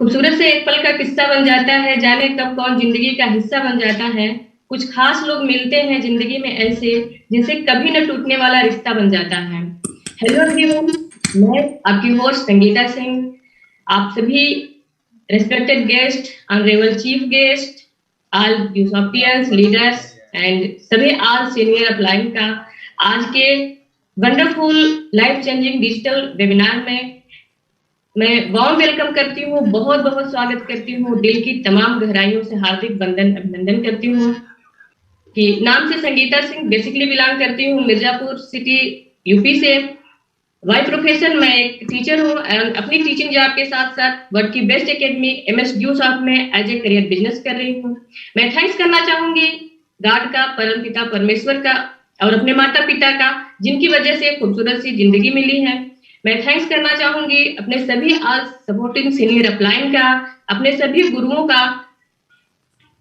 खूबसूरत से एक पल का किस्सा बन जाता है, जाने कब कौन जिंदगी का हिस्सा बन जाता है। कुछ खास लोग मिलते हैं जिंदगी में ऐसे, जिनसे कभी न टूटने वाला रिश्ता बन जाता है। हेलो एवरीवन, मैं आपकी होस्ट संगीता सिंह। आप सभी respected guest, honourable chief guest, all यूसोपियंस लीडर्स एंड सभी ऑल सीनियर अपलाइन का आज के wonderful life changing digital webinar में मैं वार्म वेलकम करती हूँ, बहुत बहुत स्वागत करती हूँ। दिल की तमाम गहराइयों से हार्दिक वंदन अभिनंदन करती हूँ कि नाम से संगीता सिंह, बेसिकली बिलोंग करती हूँ मिर्जापुर सिटी यूपी से। बाय प्रोफेशन मैं एक टीचर हूँ एंड अपनी टीचिंग जॉब के साथ साथ वर्ल्ड की बेस्ट एकेडमी MS ड्यूसॉफ्ट में एज ए करियर बिजनेस कर रही हूँ। मैं थैंक्स करना चाहूंगी गॉड का, परम पिता परमेश्वर का और अपने माता पिता का, जिनकी वजह से खूबसूरत सी जिंदगी मिली है। मैं थैंक्स करना चाहूंगी अपने सभी आज सपोर्टिंग सीनियर अपलाइन का, अपने सभी गुरुओं का,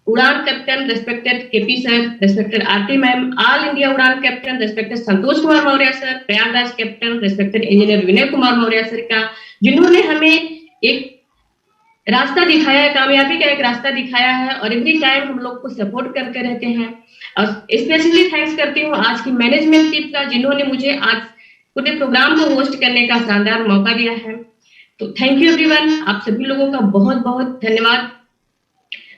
Udaan captain respected KP sir, respected Aarti ma'am, all India Udaan captain respected Santosh Kumar Maurya sir, Prayagraj captain respected engineer Vinay Kumar Maurya sir का, जिन्होंने हमें एक रास्ता दिखाया है, कामयाबी का एक रास्ता दिखाया है और एवरी टाइम हम लोग को सपोर्ट करते रहते हैं। और स्पेशली थैंक्स करती हूँ आज की मैनेजमेंट टीम का, जिन्होंने मुझे आज पूरे प्रोग्राम को होस्ट करने का शानदार मौका दिया है। तो थैंक यू एवरीवन, आप सभी लोगों का बहुत बहुत धन्यवाद।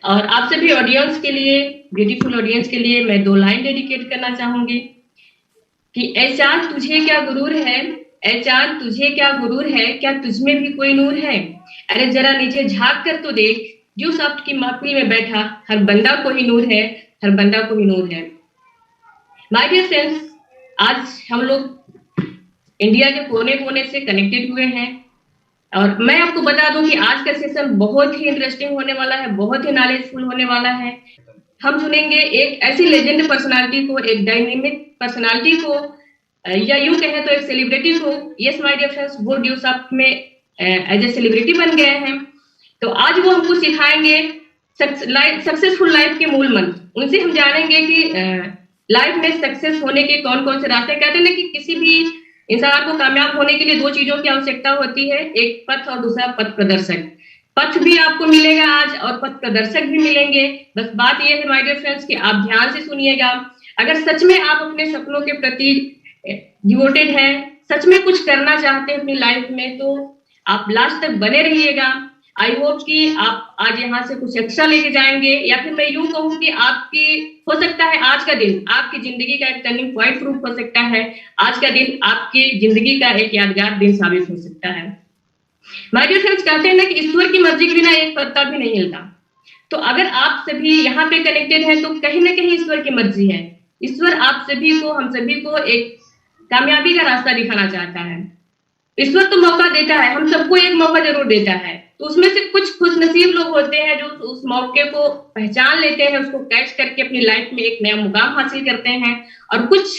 और आप सभी ऑडियंस के लिए, ब्यूटीफुल ऑडियंस के लिए मैं 2 लाइन डेडिकेट करना चाहूंगी कि ऐ चांद तुझे क्या गुरूर है, ऐ चांद तुझे क्या गुरूर है, क्या तुझमें भी कोई नूर है। अरे जरा नीचे झांक कर तो देख, ड्यूसॉफ्ट की महफिल में बैठा हर बंदा को ही नूर है, हर बंदा को ही नूर है। माय डियर फ्रेंड्स, आज हम लोग इंडिया के कोने कोने से कनेक्टेड हुए हैं और मैं आपको बता दूं कि आज का सेशन बहुत ही इंटरेस्टिंग होने वाला है, बहुत ही नॉलेजफुल होने वाला है। हम सुनेंगे एक ऐसी लेजेंड पर्सनालिटी को, एक डायनेमिक पर्सनालिटी को, या यूं कहें तो एक सेलिब्रिटी को। यस माय डियर फ्रेंड्स, वो ड्यूसॉफ्ट में एज ए सेलिब्रिटी बन गए हैं। तो आज वो हमको सिखाएंगे सक्सेसफुल लाइफ के मूल मंत्र। उनसे हम जानेंगे कि लाइफ में सक्सेस होने के कौन कौन से रास्ते। कहते हैं ना कि किसी भी इंसान को कामयाब होने के लिए 2 चीजों की आवश्यकता होती है, एक पथ और दूसरा पथ प्रदर्शक। पथ भी आपको मिलेगा आज और पथ प्रदर्शक भी मिलेंगे। बस बात यह है माय डियर फ्रेंड्स कि आप ध्यान से सुनिएगा। अगर सच में आप अपने सपनों के प्रति डिवोटेड हैं, सच में कुछ करना चाहते हैं अपनी लाइफ में, तो आप लास्ट तक बने रहिएगा। आई होप कि आप आज यहाँ से कुछ एक्स्ट्रा लेके जाएंगे, या फिर मैं यूं कहूँ कि आपकी हो सकता है आज का दिन आपकी जिंदगी का एक टर्निंग पॉइंट प्रूफ हो सकता है। आज का दिन आपकी जिंदगी का एक यादगार दिन साबित हो सकता है। माय डियर फ्रेंड्स, कहते हैं ना कि ईश्वर की मर्जी के बिना एक पत्ता भी नहीं हिलता। तो अगर आप सभी यहाँ पे कनेक्टेड हैं तो कहीं ना कहीं ईश्वर की मर्जी है। ईश्वर आप सभी को, हम सभी को एक कामयाबी का रास्ता दिखाना चाहता है। ईश्वर तो मौका देता है, हम सबको एक मौका जरूर देता है। तो उसमें से कुछ खुशनसीब लोग होते हैं जो उस मौके को पहचान लेते हैं, उसको कैच करके अपनी लाइफ में एक नया मुकाम हासिल करते हैं, और कुछ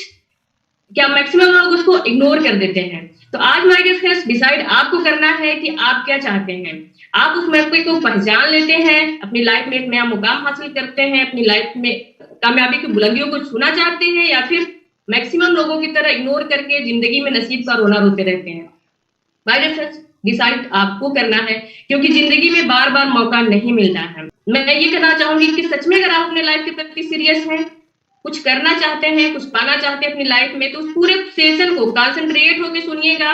क्या मैक्सिमम लोग उसको इग्नोर कर देते हैं। तो आज माय डियर फ्रेंड्स, डिसाइड आपको करना है कि आप क्या चाहते हैं। आप उस मौके को पहचान लेते हैं, अपनी लाइफ में एक नया मुकाम हासिल करते हैं, अपनी लाइफ में कामयाबी की बुलंदियों को छूना चाहते हैं, या फिर मैक्सिमम लोगों की तरह इग्नोर करके जिंदगी में नसीब का रोना रोते रहते हैं। माय डियर फ्रेंड्स, डिसाइड आपको करना है, क्योंकि जिंदगी में बार बार मौका नहीं मिलता है। मैं ये कहना चाहूंगी कि सच में अगर आप अपने लाइफ के प्रति सीरियस हैं, कुछ करना चाहते हैं, कुछ पाना चाहते हैं अपनी लाइफ में, तो उस पूरे सेशन को कंसंट्रेट होकर सुनिएगा।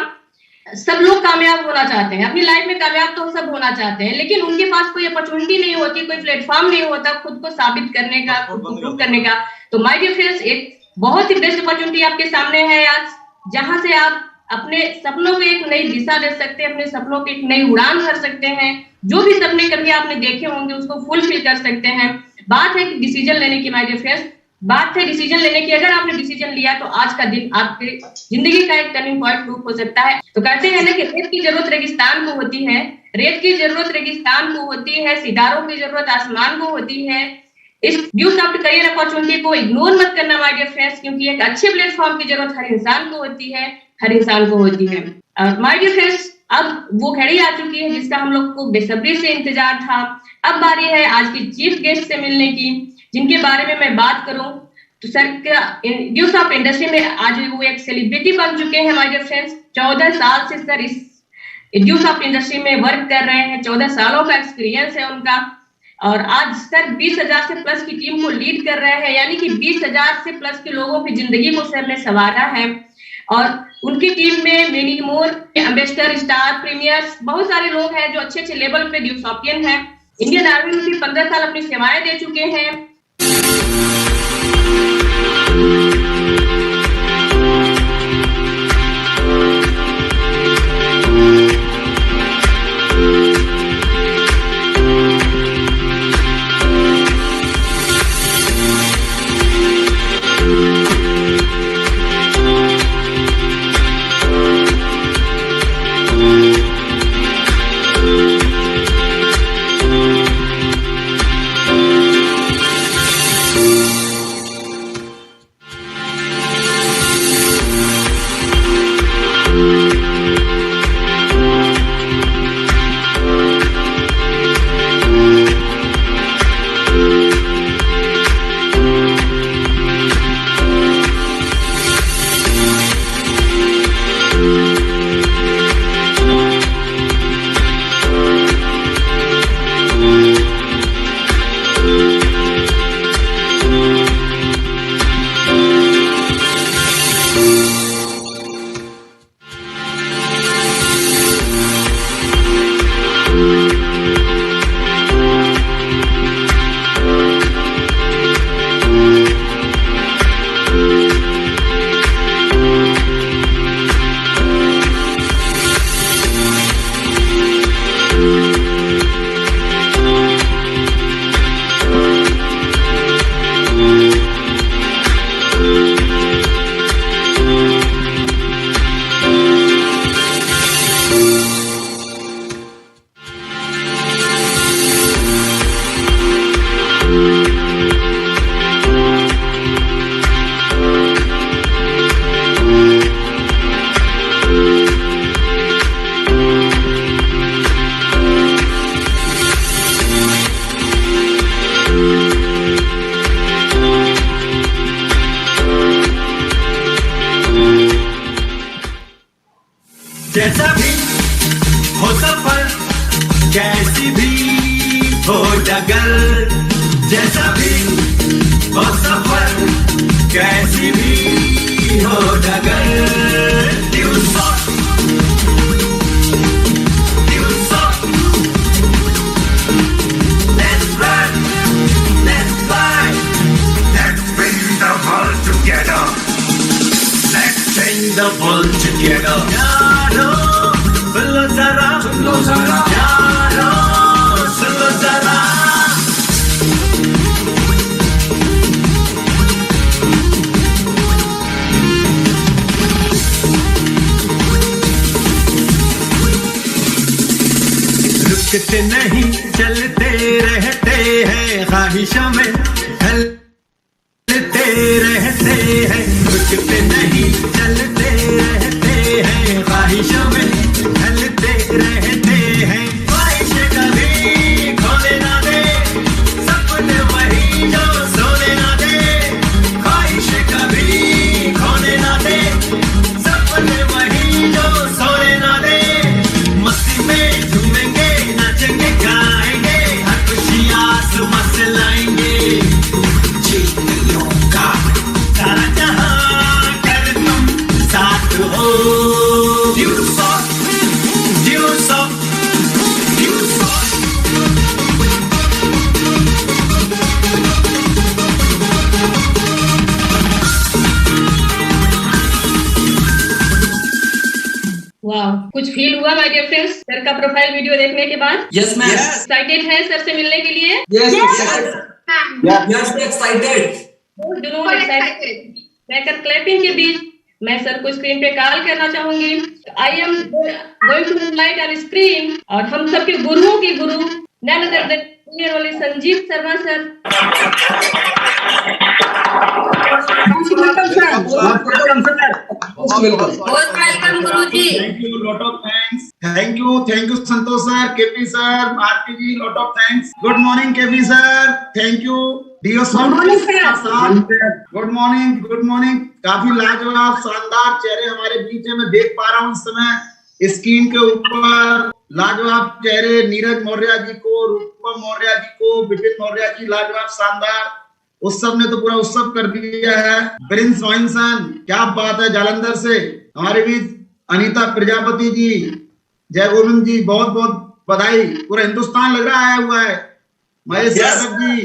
सब लोग कामयाब होना चाहते हैं अपनी लाइफ में, कामयाब तो सब होना चाहते हैं, लेकिन उनके पास कोई अपॉर्चुनिटी नहीं होती, कोई प्लेटफॉर्म नहीं होता खुद को साबित करने का, खुद को प्रूव करने का। तो माय डियर फ्रेंड्स, एक बहुत ही बेस्ट अपॉर्चुनिटी आपके सामने है आज, जहां से आप अपने सपनों को एक नई दिशा दे सकते हैं, अपने सपनों की एक नई उड़ान भर सकते हैं। जो भी सपने कभी आपने देखे होंगे उसको फुलफिल कर सकते हैं। बात है कि डिसीजन लेने की माय डियर फ्रेंड्स, बात है डिसीजन लेने की। अगर आपने डिसीजन लिया तो आज का दिन आपके जिंदगी का एक टर्निंग पॉइंट प्रूफ हो सकता है। तो कहते हैं ना कि रेत की जरूरत रेगिस्तान को होती है, रेत की जरूरत रेगिस्तान को होती है, सितारों की जरूरत आसमान को होती है। इस ड्यूसॉफ्ट करियर अपॉर्चुनिटी को इग्नोर मत करना माय डियर फ्रेंड्स, क्योंकि एक अच्छे प्लेटफॉर्म की जरूरत हर इंसान को होती है, हर इंसान को होती है। माय डियर फ्रेंड्स, अब वो घड़ी आ चुकी है जिसका हम लोग को बेसब्री से इंतजार था। अब बारी है आज की चीफ गेस्ट से मिलने की, जिनके बारे में मैं बात करूं तो सर ड्यूसॉफ्ट इंडस्ट्री में आज वो एक सेलिब्रिटी बन चुके हैं माय डियर फ्रेंड्स। 14 साल से सर इस एड्यूसॉफ्ट इंडस्ट्री में वर्क कर रहे हैं, 14 सालों का एक्सपीरियंस है उनका, और आज सर 20,000 से प्लस की टीम को लीड कर रहे हैं, यानी कि 20,000 से प्लस के लोगों की जिंदगी को सर ने संवारा है। और उनकी टीम में many more, ambassador, star, premiers, बहुत सारे लोग हैं जो अच्छे अच्छे लेवल पे ड्यूसॉफ्टियन हैं। इंडियन आर्मी में भी 15 साल अपनी सेवाएं दे चुके हैं। जैसा भी हो सफर, कैसी भी हो डगर, जैसा भी हो सफर, कैसी भी हो डगर, ड्यूसॉफ्ट, ड्यूसॉफ्ट, let's run, let's fly, let's bring the world together, let's change the world together. यारो सुनो जरा, सुनो जरा, यारो सुनो जरा। रुकते नहीं चलते रहते हैं, ख्वाहिशों में ढलते रहते हैं, रुकते नहीं चलते रहते हैं, ख्वाहिशों में ढलते रहते हैं, ख्वाहिशें कभी खोले ना दे, सपने वही जो सोने ना दे, ख्वाहिशें कभी खोले ना दे, सपने वही जो सोने ना दे, मस्ती में झूमेंगे, नाचेंगे, गाएंगे, हर खुशी आसमां से लाएंगे, जीतियों का सारा जहां कर तुम साथ हो। ड्यूसॉफ्ट, ड्यूसॉफ्ट, ड्यूसॉफ्ट। वाह, कुछ फील हुआ माय डियर फ्रेंड्स सर का प्रोफाइल वीडियो देखने के बाद? Yes, ma'am. एक्साइटेड है सर से मिलने के लिए? Yes, Yes, yes, excited. बैकर क्लैपिंग के बीच मैं सर को स्क्रीन पे कॉल करना चाहूंगी। I am going to invite on screen, और हम सबके गुरुओं के गुरु नन अदर देन सीनियर वाले Sanjeev Sharma sir. Welcome Guruji. Thank you, lot of thanks. Thank you, Santosh sir, KP sir, Bharti ji, lot of thanks. Good morning, KP sir. Thank you. Good morning, sir. Good morning. काफी लाजवाब शानदार चेहरे हमारे बीच में मैं देख पा रहा हूँ इस समय। स्क्रीन के ऊपर लाजवाब चेहरे नीरज मौर्य जी को, रूपम मौर्य जी को, विपिन मौर्य जी, लाजवाब शानदार उत्सव ने तो पूरा उत्सव कर दिया है। प्रिंस रोइंसन, क्या बात है, जालंधर से हमारे भी अनीता प्रजापति जी, जय गोविंद जी, बहुत बहुत बधाई। पूरा हिंदुस्तान लग रहा आया हुआ है। महेश यादव जी,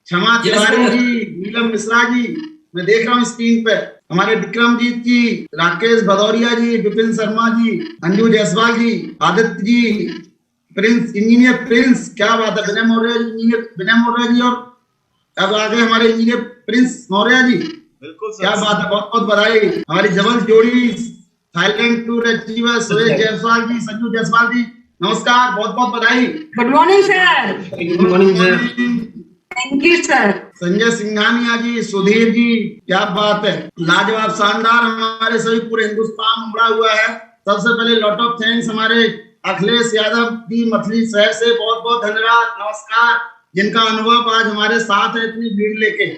क्षमा तिवारी जी, नीलम मिश्रा जी, मैं देख रहा हूँ स्क्रीन पे, हमारे विक्रमजीत जी, राकेश भदौरिया जी, विपिन शर्मा जी, अंजू जायसवाल जी, Aditya ji, Prince, engineer Prince, क्या बात है, विनय मौर्य जी, इंजीनियर विनय मौर्य जी, और अब आगे हमारे इंजीनियर प्रिंस मौर्य जी, बिल्कुल क्या बात है, बहुत बहुत बधाई। हमारी जबल जोड़ी Thailand tour achiever Suresh Jaiswal ji, Sanju Jaiswal ji, नमस्कार, बहुत बहुत बधाई। Good morning sir. Good morning sir. Thank you sir. Sanjay Singhania ji, Sudhir ji, क्या बात है, लाजवाब शानदार, हमारे सभी पूरे हिंदुस्तान उमड़ा हुआ है। सबसे पहले लॉट ऑफ थैंक्स हमारे अखिलेश यादव जी मछली शहर से, बहुत बहुत धन्यवाद, नमस्कार, जिनका अनुभव आज हमारे साथ है इतनी भीड़ लेके।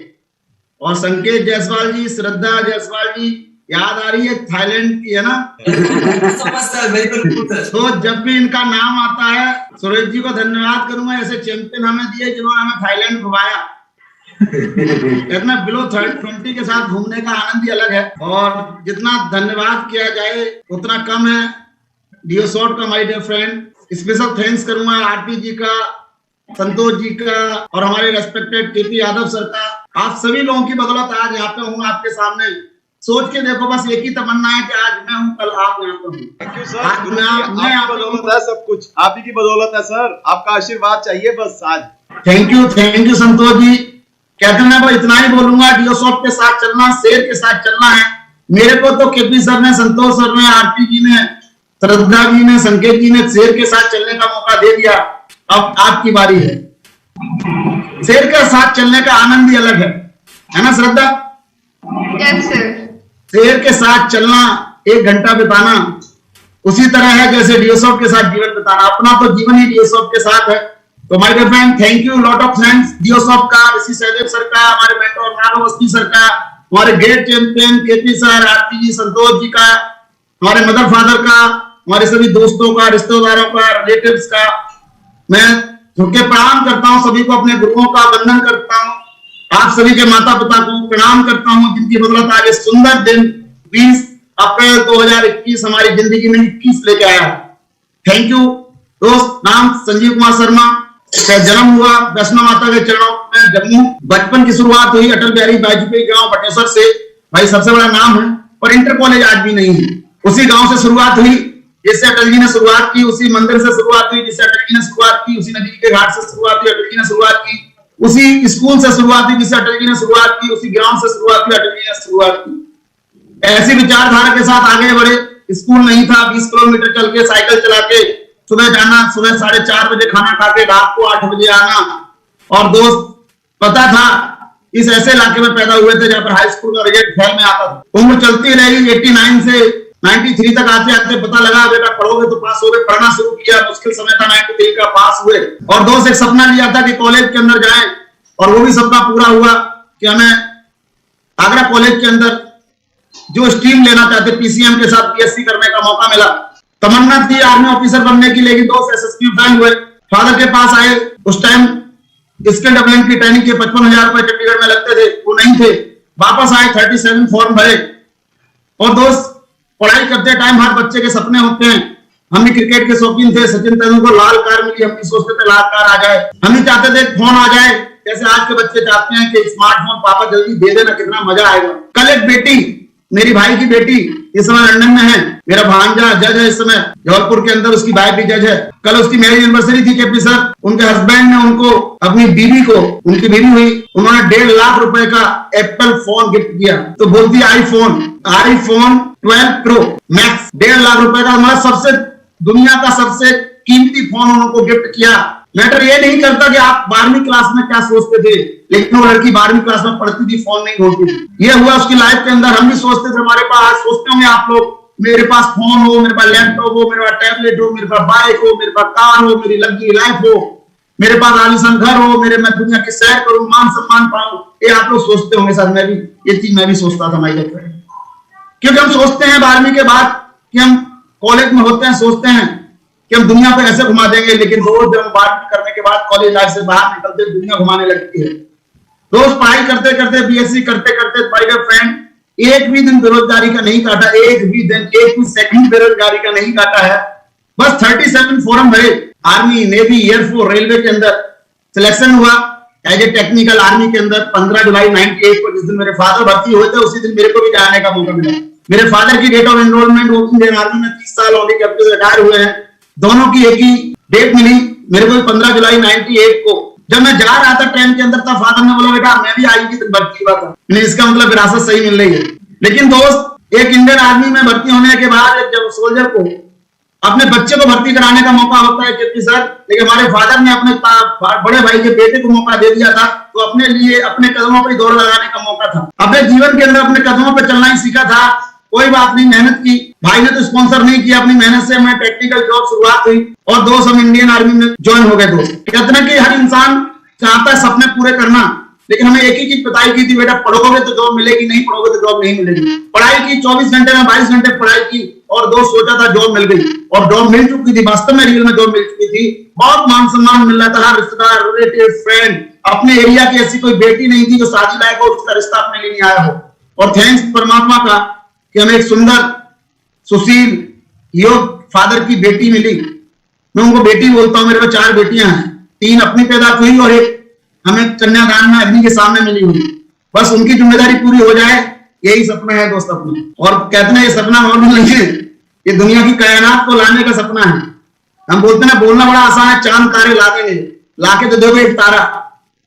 और संकेत जायसवाल जी, श्रद्धा जायसवाल जी, याद आ रही है थाईलैंड की, है ना? तो जब भी इनका नाम आता है सुरेश जी को धन्यवाद करूंगा, ऐसे चैंपियन हमें दिए जिन्होंने हमें थाईलैंड घुमाया। इतना बिलो 20 के साथ घूमने का आनंद ही अलग है, और जितना धन्यवाद किया जाए उतना कम है। डियो शॉर्ट का my dear friend, special thanks करूंगा आरती जी का, संतोष जी का, और हमारे रेस्पेक्टेड केपी यादव सर का। आप सभी लोगों की बदौलत आज यहाँ पे हूँ आपके सामने। सोच के देखो, बस एक ही तमन्ना है कि आज मैं हूँ, कल आप यहाँ पे हूँ। थैंक यू सर, मैं आपकी बदौलत है, सब कुछ आप ही की बदौलत है सर, आपका आशीर्वाद चाहिए बस आज। Thank you Santosh ji. कहते हैं मैं इतना ही बोलूंगा, डियो शॉर्ट के साथ चलना, शेर के साथ चलना है। मेरे को तो केपी सर ने, संतोष सर ने, आरती जी ने, श्रद्धा जी ने, संकेत जी ने शेर के साथ चलने का मौका दे दिया। अब आपकी बारी है। शेर के साथ चलने का आनंद ही अलग है ना श्रद्धा? Yes sir. शेर के साथ चलना, 1 घंटा बिताना, उसी तरह है जैसे डियो शॉर्ट के साथ जीवन बिताना। अपना तो जीवन ही डियो शॉर्ट के साथ है। तो my dear friend, thank you, lot of thanks डियो शॉर्ट का, ऋषि सहदेव सर का, हमारे मेंटर नानो अवस्थी सर का, हमारे great champion KP sir, Aarti जी, संतोष जी का, हमारे मदर फादर का, हमारे सभी दोस्तों का, रिश्तेदारों का, रिलेटिव्स का। मैं झुक के प्रणाम करता हूँ सभी को, अपने गुरुओं का वंदन करता हूँ, आप सभी के माता पिता को प्रणाम करता हूँ, जिनकी बदौलत आज सुंदर दिन 20 अप्रैल 2021 हमारी जिंदगी में 21 लेके आया। थैंक यू दोस्त। नाम संजीव कुमार शर्मा, जन्म हुआ वैष्णो माता के चरणों में जम्मू। बचपन की शुरुआत हुई अटल बिहारी वाजपेयी गांव बटेश्वर से, भाई सबसे बड़ा नाम है, पर इंटर कॉलेज आज भी नहीं है। उसी गांव से शुरुआत हुई जिससे अटल जी ने शुरुआत की, उसी मंदिर से शुरुआत हुई जिससे अटल जी ने शुरुआत की, उसी नदी के घाट से शुरुआत हुई, अटल जी ने शुरुआत की, उसी स्कूल से शुरुआत हुई जिससे अटल जी ने शुरुआत की, उसी ग्राउंड से शुरुआत हुई, अटल जी ने शुरुआत की। ऐसी विचारधारा के साथ आगे बढ़े। स्कूल नहीं था, 20 किलोमीटर चल के, साइकिल चला के सुबह जाना, सुबह 4:30 बजे खाना खा के रात को 8 बजे आना। और दोस्त पता था इस ऐसे इलाके में पैदा हुए थे जहां पर हाई स्कूल का रिजल्ट फेल में आता था। उम्र चलती रही, 89 से 93 तक आते आते पता लगा बेटा पढ़ोगे तो पास हो गए। पढ़ना शुरू किया, मुश्किल समय था, 93 का पास हुए। और दोस्त एक सपना लिया था कि कॉलेज के अंदर जाएं, और वो भी सपना पूरा हुआ कि हमें आगरा कॉलेज के अंदर जो स्ट्रीम लेना चाहते पीसीएम के साथ बीएससी करने का मौका मिला। तमन्ना थी आर्मी ऑफिसर बनने की, लेकिन दोस्त एसएसबी फेल हुए। फादर के पास आए, उस टाइम स्किल डेवलपमेंट की ट्रेनिंग के 55,000 रुपए चंडीगढ़ में लगते थे, वो नहीं थे। वापस आए, 37 फॉर्म भरे। और दोस्त पढ़ाई करते टाइम हर बच्चे के सपने होते हैं। हम भी क्रिकेट के शौकीन थे, सचिन तेंदुलकर लाल कार मिली, हम भी सोचते थे लाल कार आ जाए। हम भी चाहते थे फोन आ जाए, जैसे आज के बच्चे चाहते हैं कि स्मार्टफोन पापा जल्दी दे देना, कितना मजा आएगा। कल एक बेटी, मेरी भाई की बेटी, इस समय लंदन में है। मेरा भांजा जज है इस समय जबलपुर के अंदर, उसकी वाइफ भी जज है। कल उसकी मैरिज एनिवर्सरी थी केपी सर। उनके हस्बैंड ने उनको, अपनी बीवी को, उनकी बीवी हुई, उन्होंने 1.5 लाख रुपए का एप्पल फोन गिफ्ट किया। तो बोलती आईफोन 12 प्रो मैक्स 1.5 लाख रुपए का, हमारा सबसे दुनिया का सबसे कीमती फोन उनको गिफ्ट किया। मैटर ये नहीं करता कि आप 12वीं क्लास में क्या सोचते थे, लेकिन वो लड़की 12वीं क्लास में पढ़ती थी, फोन नहीं होती थी। ये हुआ उसकी लाइफ के अंदर। हम भी सोचते थे, हमारे पास सोचते होंगे आप लोग, मेरे पास फोन हो, मेरे पास लैपटॉप हो, मेरे पास टैबलेट हो, मेरे पास बाइक हो, मेरे पास कार हो, मेरी लग्जरी लाइफ हो, मेरे पास आलीशान घर हो, मैं दुनिया की सैर करूं, मान सम्मान पाऊं। ये आप लोग सोचते होंगे सर, मैं भी ये चीज मैं भी सोचता था माय डियर फ्रेंड। क्योंकि हम सोचते हैं 12वीं के बाद कि हम कॉलेज में होते हैं सोचते हैं कि हम दुनिया पे ऐसे घुमा देंगे, लेकिन रोज जब बात करने के बाद कॉलेज लाइफ से बाहर निकलते दुनिया घुमाने लगती है। रोज पढ़ाई करते करते बीएससी करते करते माय डियर फ्रेंड एक भी दिन बेरोजगारी का नहीं काटा, एक भी दिन एक भी सेकंड बेरोजगारी का नहीं काटा है। बस 37 फॉर्म भरे, आर्मी, नेवी, एयरफोर्स, रेलवे के अंदर सिलेक्शन हुआ एज ए टेक्निकल आर्मी के अंदर 15 जुलाई 98 को, जिस दिन मेरे फादर भर्ती हुए थे उसी दिन मेरे को भी जाने का मौका मिला। मेरे फादर की date of enrolment Indian army में 30 साल हो गए जब से रिटायर हुए हैं, दोनों की एक ही डेट मिली मेरे को 15 जुलाई 98 को। जब मैं जा रहा था ट्रेन के अंदर तब फादर ने बोला बेटा मैं भी आई की भर्ती हुआ था, इसका मतलब विरासत सही मिल रही है। लेकिन दोस्त एक इंडियन आर्मी में भर्ती होने के बाद जब सोल्जर को अपने बच्चे को भर्ती कराने का मौका होता है कि सर, लेकिन हमारे फादर ने अपने बड़े भाई के बेटे को मौका दे दिया था, तो अपने लिए अपने कदमों पर दौड़ लगाने का मौका था। अपने जीवन के अंदर अपने कदमों पर चलना ही सीखा था, कोई बात नहीं, मेहनत की। भाई ने तो स्पॉन्सर नहीं किया, अपनी मेहनत से मैं टेक्निकल जॉब शुरुआत हुई और दोस्त हम इंडियन आर्मी में ज्वाइन हो गए। दोस्त कहते हैं कि हर इंसान चाहता है सपने पूरे करना, लेकिन हमें एक ही चीज बताई की थी, बेटा पढ़ोगे तो जॉब मिलेगी, नहीं पढ़ोगे तो जॉब नहीं मिलेगी। पढ़ाई की 24 घंटे में 22 घंटे पढ़ाई की और दोस्त सोचा था जॉब मिल गई, और जॉब मिल चुकी थी, वास्तव में रियल में जॉब मिल चुकी थी। बहुत मान सम्मान मिल रहा था, हर रिश्तेदार, रिलेटिव, फ्रेंड, अपने एरिया की ऐसी कोई बेटी नहीं थी जो शादी लायक हो, उसका रिश्ता अपने लिए नहीं आया हो। और थैंक्स परमात्मा का कि हमें एक सुंदर सुशील योग फादर की बेटी मिली। मैं उनको बेटी बोलता हूँ, मेरे को 4 बेटियां हैं, 3 अपनी पैदा हुई और एक हमें कन्यादान में अग्नि के सामने मिली हुई। बस उनकी जिम्मेदारी पूरी हो जाए, यही सपना है दोस्त अपने। और कहते हैं ये सपना और नहीं है, ये दुनिया की कायनात को लाने का सपना है। हम बोलते हैं बोलना बड़ा आसान है, चांद तारे ला देंगे, लाके तो देखो एक तारा,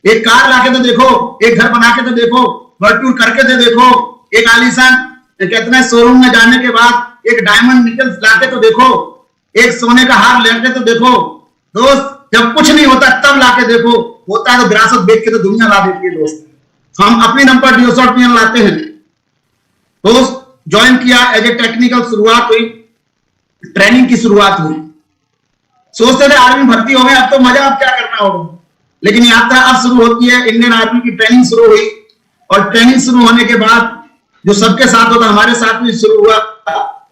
एक कार लाके तो देखो, एक घर बना के तो देखो, वर्ल्ड टूर करके तो देखो, एक आलीशान कहते हैं शोरूम में जाने के बाद एक डायमंड निकल लाके तो देखो, एक सोने का हार लेके तो देखो। दोस्त जब कुछ नहीं होता तब लाके देखो, होता है तो विरासत देख के तो दुनिया ला देती है। दोस्त हम अपनी दम पर डियोसॉफ्ट लाते हैं। दोस्त ज्वाइन किया एज ए टेक्निकल, शुरुआत हुई, ट्रेनिंग की शुरुआत हुई। सोचते थे आर्मी भर्ती हो गए, अब तो मजा, अब क्या करना होगा, लेकिन यात्रा अब शुरू होती है। इंडियन आर्मी की ट्रेनिंग शुरू हुई और ट्रेनिंग शुरू होने के बाद जो सबके साथ होता हमारे साथ भी शुरू हुआ।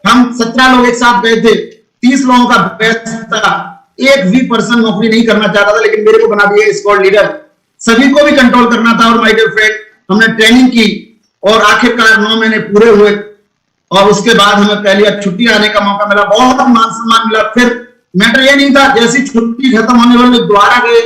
हम 17 लोग एक साथ गए थे, 30 लोगों का बैच था, एक भी पर्सन नौकरी नहीं करना चाहता था, लेकिन मेरे को बना दिया स्क्वाड लीडर। सभी को भी कंट्रोल करना था। और माय डियर फ्रेंड हमने ट्रेनिंग की और आखिरकार 9 महीने पूरे हुए और उसके बाद हमें पहली छुट्टी आने का मौका मिला, बहुत मान सम्मान मिला। फिर मैटर ये नहीं था, जैसी छुट्टी खत्म होने वाली दोबारा गए,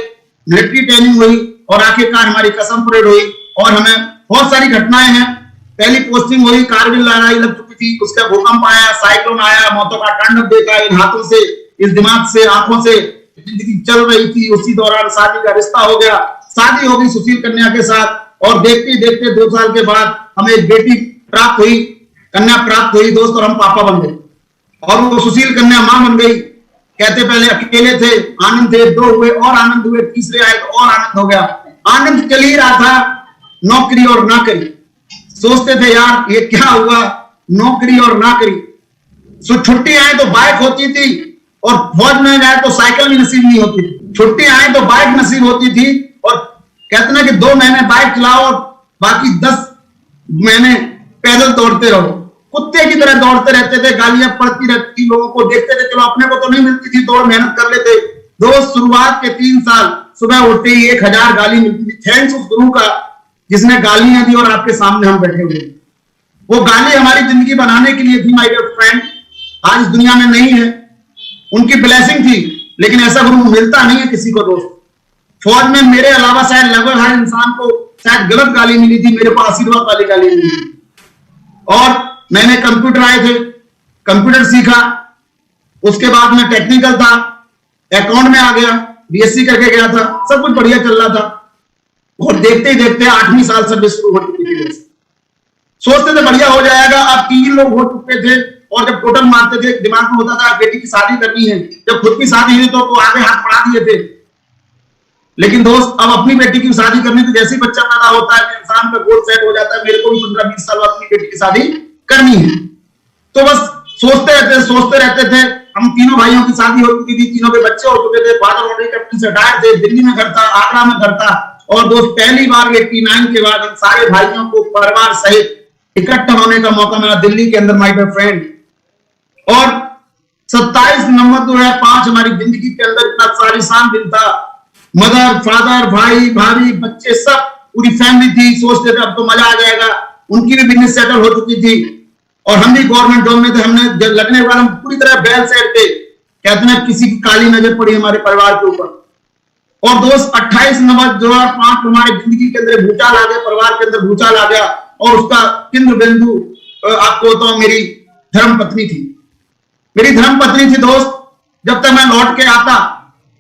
मिलिट्री ट्रेनिंग हुई और आखिरकार हमारी कसम परेड हुई और हमें बहुत सारी घटनाएं हैं। पहली पोस्टिंग हुई, कारगिल लड़ाई लग चुकी थी, उसका भूकंप आया, साइक्लोन आया, मौतों का तांडव देखा, इन हाथों से, इस दिमाग से, आंखों से जिंदगी चल रही थी। उसी दौरान शादी का रिश्ता हो गया, शादी हो गई सुशील कन्या के साथ और देखते देखते 2 साल के बाद हमें एक बेटी प्राप्त हुई, कन्या प्राप्त हुई दोस्त, और हम पापा बन गए और वो सुशील कन्या मां बन गई। कहते पहले अकेले थे, आनंद थे, 2 हुए और आनंद हुए, तीसरे आए तो और आनंद हो गया। आनंद चल ही रहा था, नौकरी और नौकरी। सोचते थे यार ये क्या हुआ, नौकरी और नौकरी। छुट्टी आए तो बाइक होती थी और फौज में जाए तो साइकिल भी नसीब नहीं होती थी। छुट्टी आए तो बाइक नसीब होती थी और कहते ना कि 2 महीने बाइक चलाओ और बाकी 10 महीने पैदल दौड़ते रहो। कुत्ते की तरह दौड़ते रहते थे, गालियां पड़ती रहती, लोगों को देखते थे, चलो अपने को तो नहीं मिलती थी, दौड़ मेहनत कर लेते। दोस्त शुरुआत के 3 साल सुबह उठते ही 1000 गाली मिलती थी। थैंक्स उस गुरु का जिसने गालियां दी और आपके सामने हम बैठे हुए। वो गाली हमारी जिंदगी बनाने के लिए थी माय डियर फ्रेंड, आज इस दुनिया में नहीं है। उनकी ब्लेसिंग थी, लेकिन ऐसा गुरु मिलता नहीं है किसी को। दोस्त फौज में मेरे अलावा शायद लगभग हर इंसान को शायद गलत गाली मिली थी, मेरे को आशीर्वाद वाली गाली मिली थी। और मैंने कंप्यूटर आए थे, कंप्यूटर सीखा, उसके बाद मैं टेक्निकल था, अकाउंट में आ गया, बीएससी करके गया था, सब कुछ बढ़िया चल रहा था और देखते ही देखते 8वीं साल सर्विस शुरू हो चुकी थी। सोचते थे बढ़िया हो जाएगा, अब 3 लोग हो चुके थे और जब टोटल मारते थे दिमाग में होता था बेटी की शादी करनी है। जब खुद की शादी हुई तो आगे हाथ बढ़ा दिए थे, लेकिन दोस्त अब अपनी बेटी की शादी करनी थी। जैसे ही बच्चा पैदा होता है इंसान का गोल सेट हो जाता है, मेरे को भी 15-20 साल बाद अपनी बेटी की शादी करनी है। तो बस सोचते रहते थे। हम तीनों भाइयों की शादी हो चुकी थी, तीनों के बच्चे हो चुके थे, फादर ऑलरेडी कैप्टन से रिटायर थे, दिल्ली में घर था, आगरा में घर था। और दोस्त पहली बार 89 के बाद हम सारे भाइयों को परिवार सहित इकट्ठा होने का मौका मिला दिल्ली के अंदर माय डियर फ्रेंड। और 27 नवंबर 2005 हमारी जिंदगी के अंदर इतना सालिशान दिन था। मदर, फादर, भाई, भाभी, बच्चे, सब पूरी फैमिली थी। सोचते थे अब तो मजा आ जाएगा। उनकी भी बिजनेस सेटल हो चुकी थी और हम भी गवर्नमेंट जॉब में थे। हमने लगने वाला हम पूरी तरह बैल सेट थे। कहते हैं किसी की काली नजर पड़ी हमारे परिवार के ऊपर। और दोस्त 28 नवंबर 2005 हमारे जिंदगी के अंदर भूचाल आ गया, परिवार के अंदर भूचाल आ गया। और उसका केंद्र बिंदु आपको तो मेरी धर्म पत्नी थी। मेरी धर्म पत्नी थी दोस्त। जब तक मैं लौट के आता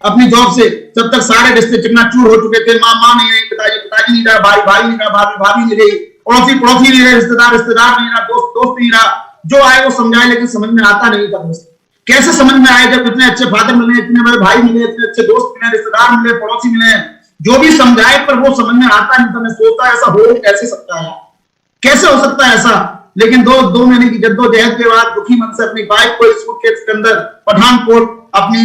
अपनी जॉब से, जब तक सारे रिश्ते चकनाचूर हो चुके थे। माँ नहीं रही, पिताजी नहीं रहा, भाई नहीं रहा, भाभी नहीं रही, पड़ोसी नहीं रहे, रिश्तेदार नहीं रहा, दोस्त नहीं रहा। जो आए वो समझाए, लेकिन समझ में आता नहीं था दोस्त। कैसे समझ में आए जब इतने अच्छे फादर मिले, इतने बड़े भाई मिले, इतने अच्छे दोस्त मिले, रिश्तेदार मिले, पड़ोसी मिले, जो भी समझाए पर वो समझ में आता नहीं था। मैं सोचता ऐसा हो कैसे सकता है, कैसे हो सकता है ऐसा। लेकिन 2 महीने की जद्दोजहद के बाद दुखी मन से अपनी बाइक को सूटकेस के अंदर पठानकोट अपनी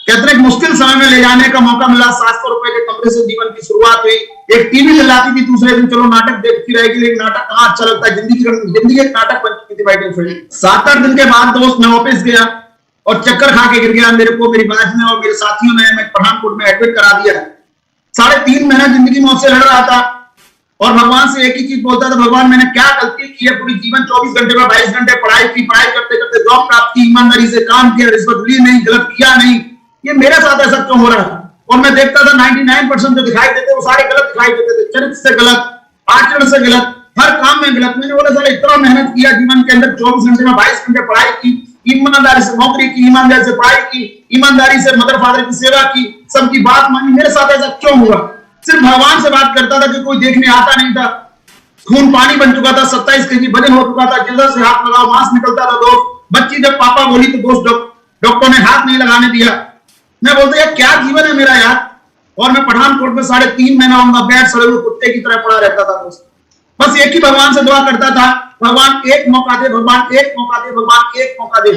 कहते हैं मुश्किल समय में ले जाने का मौका मिला। 700 रुपए के कमरे से जीवन की शुरुआत हुई। एक टीवी मिल जाती थी, दूसरे दिन चलो नाटक देखती रहेगी, लेकिन नाटक कहाँ अच्छा लगता है। जिंदगी एक नाटक बन चुकी थी। बाइक 7-8 दिन के बाद दोस्त मैं ऑफिस गया और चक्कर खा के गिर गया। मेरे को मेरी बाज ने और मेरे साथियों ने मैं पठानकोट में एडमिट करा दिया। 3.5 महीना जिंदगी मौत से लड़ रहा था और भगवान से एक ही चीज बोलता था, भगवान मैंने क्या गलती की है। पूरी जीवन 24 घंटे में 22 घंटे पढ़ाई की, पढ़ाई करते करते जॉब प्राप्त की, ईमानदारी से काम किया, रिश्वत ली नहीं, गलत किया नहीं। ये मेरे साथ ऐसा क्यों हो रहा है। और मैं देखता था 99% जो दिखाई देते वो सारे गलत दिखाई देते थे। चरित्र से गलत, आचरण से गलत, हर काम में गलत। मैंने बोला साला इतना मेहनत किया जीवन के अंदर, 24 घंटे में 22 घंटे पढ़ाई की, ईमानदारी से नौकरी की, ईमानदारी से पढ़ाई की, ईमानदारी से मदर फादर की सेवा की, सबकी बात मानी, मेरे साथ ऐसा क्यों हुआ। सिर्फ भगवान से बात करता था कि कोई देखने आता नहीं था। खून पानी बन चुका था, 27 केजी वजन हो चुका था, जिधर से हाथ लगाओ मांस निकलता था दोस्त। बच्ची जब पापा बोली तो दोस्त डॉक्टर ने हाथ नहीं लगाने दिया। मैं बोलता यार क्या जीवन है मेरा यार। और मैं पठानकोट में 3.5 महीना ऑन द बेड सड़े हुए कुत्ते की तरह पड़ा रहता था दोस्त। बस एक ही भगवान से दुआ करता था, भगवान एक मौका दे, भगवान एक मौका दे, भगवान एक मौका दे।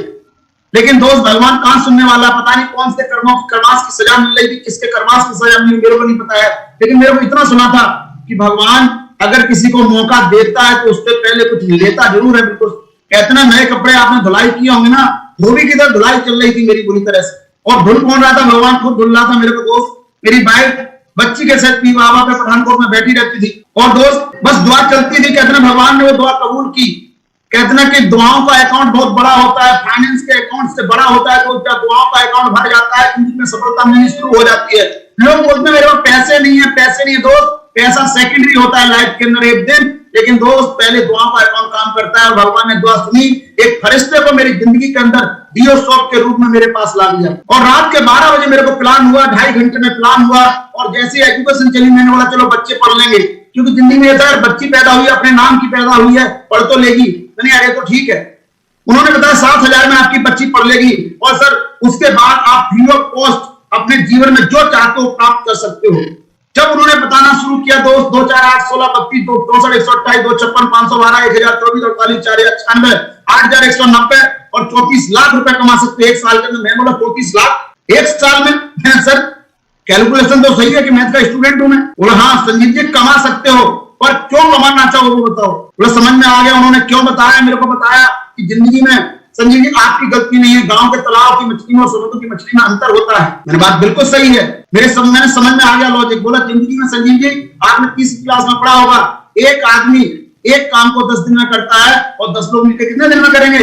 लेकिन दोस्त भगवान कहां सुनने वाला। पता नहीं कौन से कर्मास की सजा मिल रही थी, किसके कर्मास की सजा मिली, मेरे को नहीं पता है। लेकिन मेरे को इतना सुना था कि भगवान अगर किसी को मौका देता है तो उससे पहले कुछ लेता जरूर है। बिल्कुल कहते ना नए कपड़े आपने धुलाई किए होंगे ना, धोबी की तरह धुलाई चल रही थी मेरी बुरी तरह से। और धुल कौन रहा था, भगवान खुद धुल रहा था मेरे को दोस्त। मेरी बाइक बच्ची के साथ पी बाबा पे पठानकोट में बैठी रहती थी और दोस्त बस दुआ चलती थी। कहते ना भगवान ने वो दुआ कबूल की। कहते ना कि दुआओं का अकाउंट बहुत बड़ा होता है, फाइनेंस के अकाउंट से बड़ा होता है। तो जब दुआओं का अकाउंट भर जाता है, जिंदगी में सफलता मिलनी शुरू हो जाती है। लोग बोलते हैं मेरे पास पैसे नहीं है, पैसे नहीं है। दोस्त पैसा सेकेंडरी होता है लाइफ के अंदर एक दिन, लेकिन दोस्त पहले दुआओं का अकाउंट काम करता है। और भगवान ने दुआ सुनी, एक फरिश्ते को मेरी जिंदगी के अंदर डीओ शॉप के रूप में मेरे पास ला दिया। और रात के 12 बजे मेरे को प्लान हुआ, 2.5 घंटे में प्लान हुआ। और जैसे एजुकेशन चली मैंने बोला चलो बच्चे पढ़ लेंगे, क्योंकि जिंदगी में ऐसा बच्ची पैदा हुई है, अपने नाम की पैदा हुई है, पढ़ तो लेगी। नहीं अरे तो ठीक है। उन्होंने बताया 7,000 में आपकी बच्ची पढ़ लेगी और सर उसके बाद आप फ्री ऑफ कॉस्ट अपने जीवन में जो चाहते हो प्राप्त कर सकते हो। जब उन्होंने बताना शुरू किया दोस्त 2 4 8 16 32 64 128 256 512 1024 48 496 8190 और 34 लाख रुपए कमा सकते एक साल के अंदर। मैं बोला 34 लाख एक साल में। सर कैलकुलेशन तो सही है कि मैथ का स्टूडेंट हूं मैं। बोला हाँ संजीव जी कमा सकते हो, पर क्यों कमाना चाहो वो बताओ। बोला समझ में आ गया। उन्होंने क्यों बताया, मेरे को बताया कि जिंदगी में संजीव जी आपकी गलती नहीं है, गांव के तालाब की मछली में और समुद्र की मछली में अंतर होता है। मैंने बात बिल्कुल सही है, मैंने समझ में आ गया लॉजिक। बोला जिंदगी में संजीव जी आपने 30 क्लास में पढ़ा होगा, एक आदमी एक काम को 10 दिन में करता है और 10 लोग मिलकर कितने दिन में करेंगे,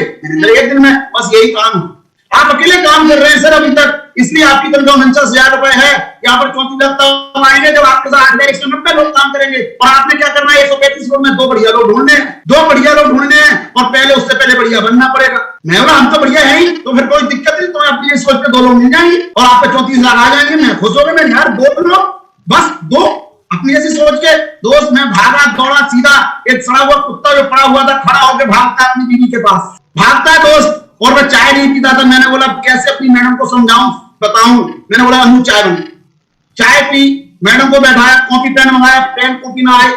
1 दिन में। बस यही काम है। आप अकेले काम कर रहे हैं सर अभी तक, इसलिए आपकी तनख्वाह 49,000 रुपए है। यहाँ पर 34 लाख तब आएंगे जब आपके साथ 8,190 लोग काम करेंगे। और आपने क्या करना है, 135 लोग में 2 बढ़िया लोग ढूंढने हैं, 2 बढ़िया लोग ढूंढने हैं और पहले उससे पहले बढ़िया बनना पड़ेगा। मैं बोला हम तो बढ़िया है ही, तो फिर कोई दिक्कत नहीं, तो अपनी सोच के 2 लोग मिल जाएंगे और आपके 34 लाख आ जाएंगे। मैं खुश हो गया। मैं यार 2 लोग बस 2 अपनी ऐसी सोच के दोस्त मैं भागा दौड़ा सीधा। एक सड़ा हुआ कुत्ता जो पड़ा हुआ था खड़ा होकर भागता अपनी बीवी के पास, भागता है दोस्त। और मैं चाय नहीं पीता था। मैंने बोला कैसे अपनी मैडम को समझाऊं बताऊं। मैंने बोला अनु चाय बनी, चाय पी, मैडम को बैठाया, कॉपी पेन मंगाया, पेन कॉपी ना आए।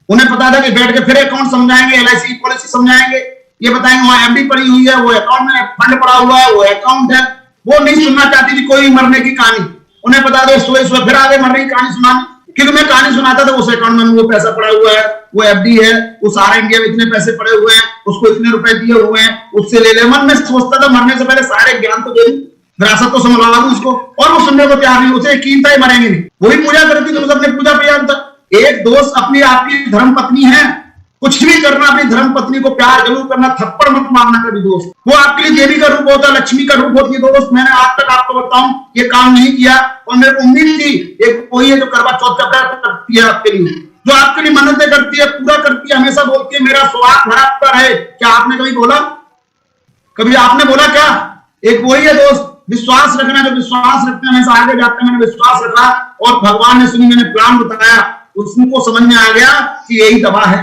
उन्हें पता था कि बैठ के फिर अकाउंट समझाएंगे, LIC पॉलिसी समझाएंगे, ये बताएंगे वहां FD पड़ी हुई है, वो अकाउंट में फंड पड़ा हुआ है, वो अकाउंट है। वो नहीं सुनना चाहती थी कोई मरने की कहानी। उन्हें पता था सुबह सुबह फिर आगे मरने की कहानी सुनानी। क्योंकि मैं कहानी सुनाता था, उस अकाउंट में वो पैसा पड़ा हुआ है, वो एफडी है, वो सारा इंडिया में इतने पैसे पड़े हुए हैं, उसको इतने रुपए दिए हुए हैं, उससे ले ले। मन में सोचता था मरने से पहले सारे ज्ञान तो दे दूं, विरासत तो संभलवा दूं उसको, और वो सुनने को तैयार नहीं, उसे यकीन था ही मरेंगे नहीं। वही पूजा करती तो अपने पूजा प्रियान था। एक दोस्त अपनी आपकी धर्म पत्नी है, कुछ भी करना अपनी धर्म पत्नी को प्यार जरूर करना, थप्पड़ मत मारना कभी दोस्त। वो आपके लिए देवी का रूप होता है, लक्ष्मी का रूप होती है दोस्त। मैंने आज तक आपको बताऊं ये काम नहीं किया, और मेरे को उम्मीद थी एक कोई है जो करवा चौथ का व्रत करती है आपके लिए, जो आपके लिए मन्नतें करती है, पूरा करती है, हमेशा बोलती है मेरा स्वास्थ्य खराब है। क्या आपने कभी बोला? कभी आपने बोला क्या? एक वही है दोस्त, विश्वास रखना, जो विश्वास रखते हैं हमेशा आगे जाते हैं। मैंने विश्वास रखा और भगवान ने सुनी, मैंने प्लान बताया, उसको समझ में आ गया कि यही दवा है।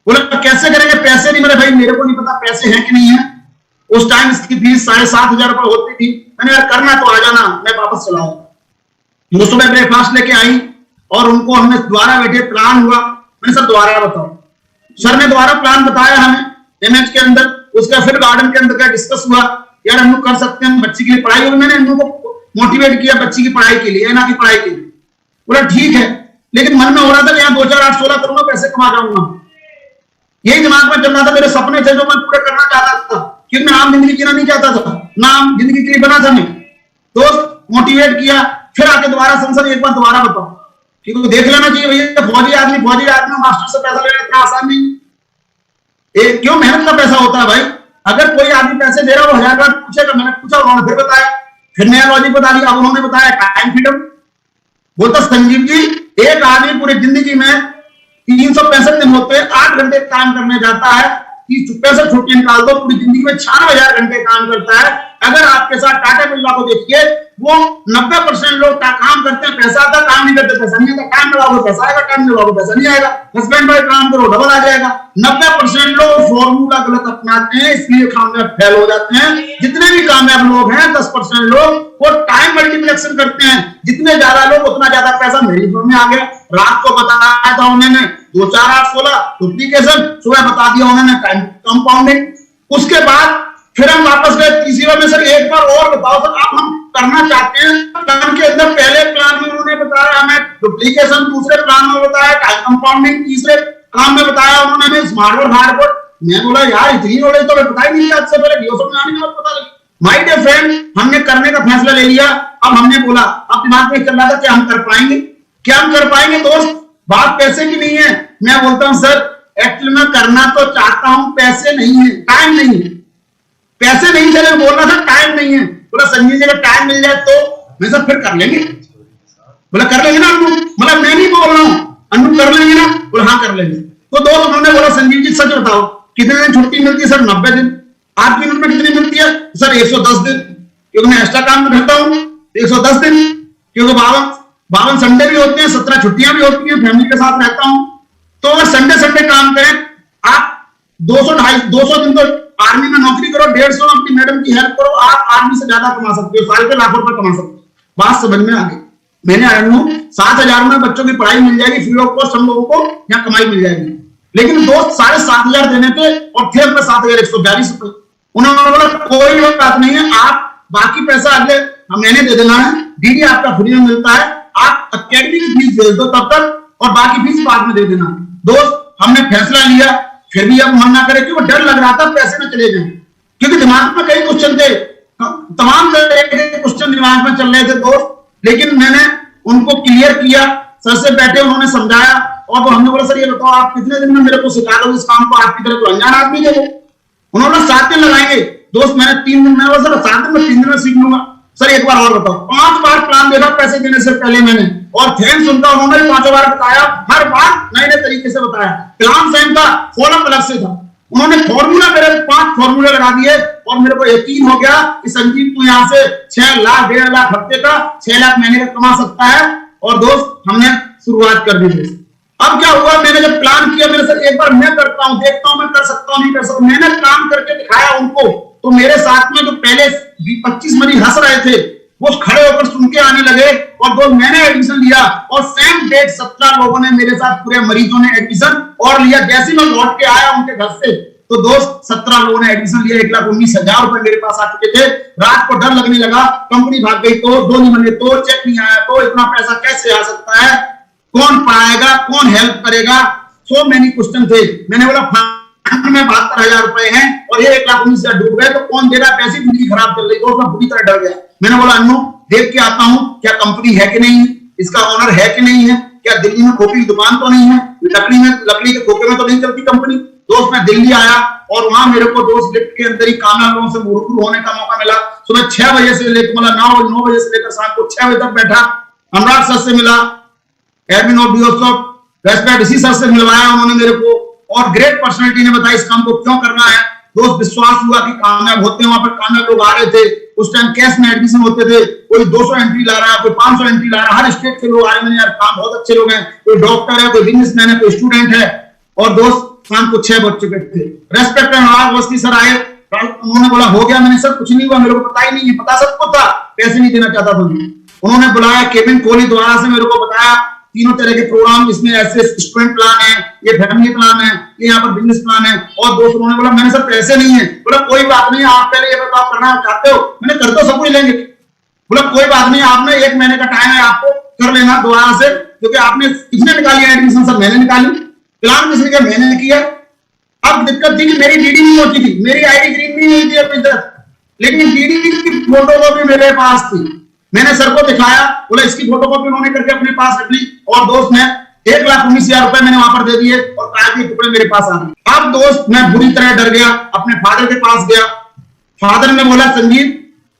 बोले कैसे करेंगे? पैसे नहीं मेरे भाई, मेरे को नहीं पता पैसे हैं कि नहीं है। उस टाइम इसकी फीस 7,500 रुपए होती थी। मैंने यार करना तो आ जाना, मैं वापस चला आऊं। वो सुबह ब्रेकफास्ट लेके आई और उनको हमने दोबारा बैठे, प्लान हुआ। मैंने सर दोबारा बताओ। सर ने दोबारा प्लान बताया हमें एमएच के अंदर। उसका फिर गार्डन के अंदर क्या डिस्कस हुआ, यार हम लोग कर सकते हैं बच्ची के लिए पढ़ाई। और मैंने इन लोगों को मोटिवेट किया बच्ची की पढ़ाई के लिए, ना कि पढ़ाई के लिए। बोला ठीक है, लेकिन मन में हो रहा था कि यहाँ 2, 4, 8, 16 करूंगा, पैसे कमा जाऊंगा। यही दिमाग में चल रहा था, मेरे सपने थे जो मैं पूरे करना चाहता था, क्योंकि मैं आम जिंदगी जीना नहीं चाहता था, नाम जिंदगी के लिए बना था। मैं दोस्त मोटिवेट किया, फिर आके दोबारा संसद एक बार दोबारा बताओ, क्योंकि देख लेना चाहिए भैया, फौजी आदमी मास्टर से पैसा लेना इतना आसान नहीं। क्यों? मेहनत का पैसा होता है भाई। अगर कोई आदमी पैसे दे रहा है, वो 1000 बार पूछेगा, मैंने पूछा, उन्होंने फिर बताया, फिर नया लॉजिक बता दिया। अब उन्होंने बताया टाइम फ्रीडम। बोलता संजीव जी, एक आदमी पूरी जिंदगी में 365 दिन होते हैं, 8 घंटे काम करने जाता है, 30-65 छुट्टी निकाल दो, पूरी जिंदगी में 96,000 घंटे काम करता है। अगर आपके साथ टाटा बिरला को देखिए, वो 90% लोग काम करते हैं, पैसा आता, काम नहीं करते, पैसा नहीं आता। टाइम लगाओगे पैसा आएगा, टाइम लगाओगे पैसा नहीं आएगा। हस्बैंड वाइफ काम करो, डबल आ जाएगा। 90% लोग फॉर्मूला गलत अपनाते हैं, इसलिए कामयाब फेल हो जाते हैं। जितने भी कामयाब लोग हैं, 10% लोग वो टाइम मल्टीप्लेक्शन करते हैं। जितने ज्यादा लोग उतना ज्यादा पैसा। मेरी फॉर्म में आ गया, रात को बताया था उन्होंने 2, 4, 8, 16 डुप्लीकेशन, सुबह बता दिया उन्होंने टाइम कंपाउंडिंग। उसके बाद फिर हम वापस गए तीसरी बार में, सर एक बार और बताओ सर, आप हम करना चाहते हैं। प्लान के अंदर पहले प्लान में उन्होंने बताया हमें डुप्लीकेशन, दूसरे प्लान में बताया टाइम कंपाउंडिंग, तीसरे काम में बताया उन्होंने हमें स्मार्ट बोर्ड हार्ड बोर्ड। मैं बोला यार इतनी नॉलेज तो मैं पता ही नहीं था, इससे पहले डीओ में आने के बाद पता लगी। माय डियर फ्रेंड, हमने करने का फैसला ले लिया। अब हमने बोला, अब दिमाग में चल रहा था क्या हम कर पाएंगे, क्या हम कर पाएंगे। दोस्त बात पैसे की नहीं है। मैं बोलता हूं सर एक्चुअली मैं करना तो चाहता हूं, पैसे नहीं है, टाइम नहीं है। पैसे नहीं चले, बोलना था टाइम नहीं है। बोला संजीव जी अगर टाइम मिल जाए तो मैं सब फिर कर लेंगे। बोला कर लेंगे ना अनु? मतलब मैं नहीं बोल रहा हूं, अनु कर लेंगे ना? बोला हाँ कर लेंगे। तो दोस्त उन्होंने बोला संजीव जी सच बताओ कितने दिन छुट्टी मिलती है? सर 90 दिन। आपकी यूनिट में कितनी मिलती है? सर 110 दिन, क्योंकि मैं एक्स्ट्रा काम में रहता हूँ। 110 दिन, क्योंकि 52 संडे भी होते हैं, 17 छुट्टियां भी होती हैं, फैमिली के साथ रहता हूं। तो अगर संडे काम करें, आप 200 दिन तो आर्मी में नौकरी करो, 150 अपनी मैडम की हेल्प करो, आप आर्मी से ज्यादा कमा सकते हो, साल के लाखों रुपए कमा सकते हो। बात समझ में आ गई? मैंने अनु 7,000 में बच्चों की पढ़ाई मिल जाएगी फ्री ऑफ कॉस्ट, हम लोगों को यहाँ कमाई मिल जाएगी। लेकिन दोस्त 7,500 देने थे और थे अपने 7,142 रुपए। उन्होंने बोला कोई बात नहीं है, आप बाकी पैसा अगले महीने दे देना है, डीडी आपका फ्री में मिलता है, आप अकेडमी की फीस भेज दो तब तक, और बाकी फीस बाद में दे देना। दोस्त हमने फैसला लिया, फिर भी अब मन ना करे, क्योंकि डर लग रहा था पैसे में चले जाए, क्योंकि दिमाग में कई क्वेश्चन थे, तमाम क्वेश्चन दिमाग में चल रहे थे दोस्त। लेकिन मैंने उनको क्लियर किया, सर से बैठे उन्होंने समझाया, और वो हमने बोला सर ये बताओ आप कितने दिन में मेरे को सिखा दो इस काम को, आपकी तरह तो अनजान आदमी थे वो। उन्होंने 7 दिन लगाएंगे दोस्त, मैंने 3 दिन में, सर 7 दिन में 3 दिन में सीख लूंगा। सर एक बार और बताओ। 5 बार प्लान देखा पैसे देने से पहले मैंने, और थैंक्स उनका, उन्होंने 5 बार बताया, हर बार नए नए तरीके से बताया। प्लान सेम था, फॉलोअप अलग से था। उन्होंने फॉर्मूला मेरे 5 फॉर्मूला लगा दिए, और मेरे को यकीन हो गया कि संजीव तू यहाँ से 6 लाख 1.5 लाख हफ्ते का, 6 लाख महीने का कमा सकता है। और दोस्त हमने शुरुआत कर दी। अब क्या हुआ, मैंने जब प्लान किया, मेरे से एक बार मैं करता हूँ, देखता हूँ मैं कर सकता हूँ नहीं कर सकता। मैंने प्लान करके दिखाया उनको, तो मेरे साथ में जो पहले 25 मरीज हंस रहे थे वो खड़े होकर सुन के आने लगे। और दोस्त मैंने एडमिशन लिया, और सेम डेट 17 लोगों ने मेरे साथ, पूरे मरीजों ने एडमिशन और लिया। जैसे मैं लौट के आया उनके घर से, तो दोस्त 17 लोगों ने एडमिशन लिया। 1,19,000 रुपए मेरे पास आ चुके थे। रात को डर लगने लगा, कंपनी भाग गई तो, दो नहीं बने तो, चेक नहीं आया तो, इतना पैसा कैसे आ सकता है। कौन पढ़ाएगा, कौन हेल्प करेगा, सो मेनी क्वेश्चन थे। मैंने बोला फंड में 72,000 रुपए हैं और ये 1,19,000 डूब गए तो कौन दे रहा है पैसे, जिंदगी खराब चल रही है। मैं बुरी तरह डर गया। मैंने बोला अन्नू देख के आता हूँ क्या कंपनी है कि नहीं है, इसका ओनर है कि नहीं है, क्या दिल्ली में खोखे की दुकान तो नहीं है, लकड़ी के खोखे में तो नहीं चलती कंपनी। दोस्त मैं दिल्ली आया और वहां मेरे को दोस्त लिफ्ट के अंदर ही कामयाब लोगों से रूबरू होने का मौका मिला। सुबह 6 बजे से लेकर मतलब 9 बजे से लेकर शाम को 6 बजे तक बैठा। अनुराग सर से मिला, एडमिन ऑफ डियोसॉफ्ट रेस्पेक्ट इसी सर से मिलवाया उन्होंने मेरे को, और ग्रेट पर्सनालिटी ने बताया इस काम को क्यों करना है। दोस्त विश्वास हुआ कि कामयाब होते हैं। वहां पर कामयाब लोग आ रहे थे, उस टाइम कैश में एडमिशन होते थे, कोई 200 एंट्री ला रहा है, कोई 500 एंट्री ला रहा है, हर स्टेट के लोग आ रहे हैं। यार काम बहुत अच्छे लोग हैं, कोई डॉक्टर है, कोई बिजनेसमैन है, कोई स्टूडेंट है। और दोस्त शाम को 6 बज चुके थे। रेस्पेक्ट अनुराग अवस्थी सर आए, उन्होंने बोला हो गया। मैंने सर कुछ नहीं हुआ, मेरे को पता ही नहीं है, पता सबको था, पैसे नहीं देना चाहता था। उन्होंने बुलाया, केविन कोहली द्वारा से मेरे को बताया तीनों तरह के प्रोग्राम, इसमें ऐसे स्टूडेंट प्लान है, ये फैमिली प्लान है, ये यहाँ पर बिजनेस प्लान है। और दोस्त उन्होंने बोला मैंने सर पैसे नहीं है। बोला कोई बात नहीं, आप पहले ये बताओ करना चाहते हो। मैंने कर तो सब कुछ लेंगे। बोला कोई बात नहीं, आपने 1 महीने का टाइम है, आपको कर लेना दोबारा से, क्योंकि आपने किसने निकाली एडमिशन, सर मैंने निकाली। प्लान किसने किया, मैंने किया। अब दिक्कत थी कि मेरी डीडी नहीं होती थी, मेरी आईडी ग्रीन नहीं हुई थी अभी तक, लेकिन डीडी की फोटो कॉपी मेरे पास थी। मैंने सर को दिखाया, बोला इसकी फोटोकॉपी उन्होंने करके अपने पास रख ली। और दोस्त मैं 1,19,000 रुपए मैंने वहां पर दे दिए और कार के टुकड़े मेरे पास आ गए। अब दोस्त मैं बुरी तरह डर गया, अपने फादर के पास गया। फादर ने बोला संजीव,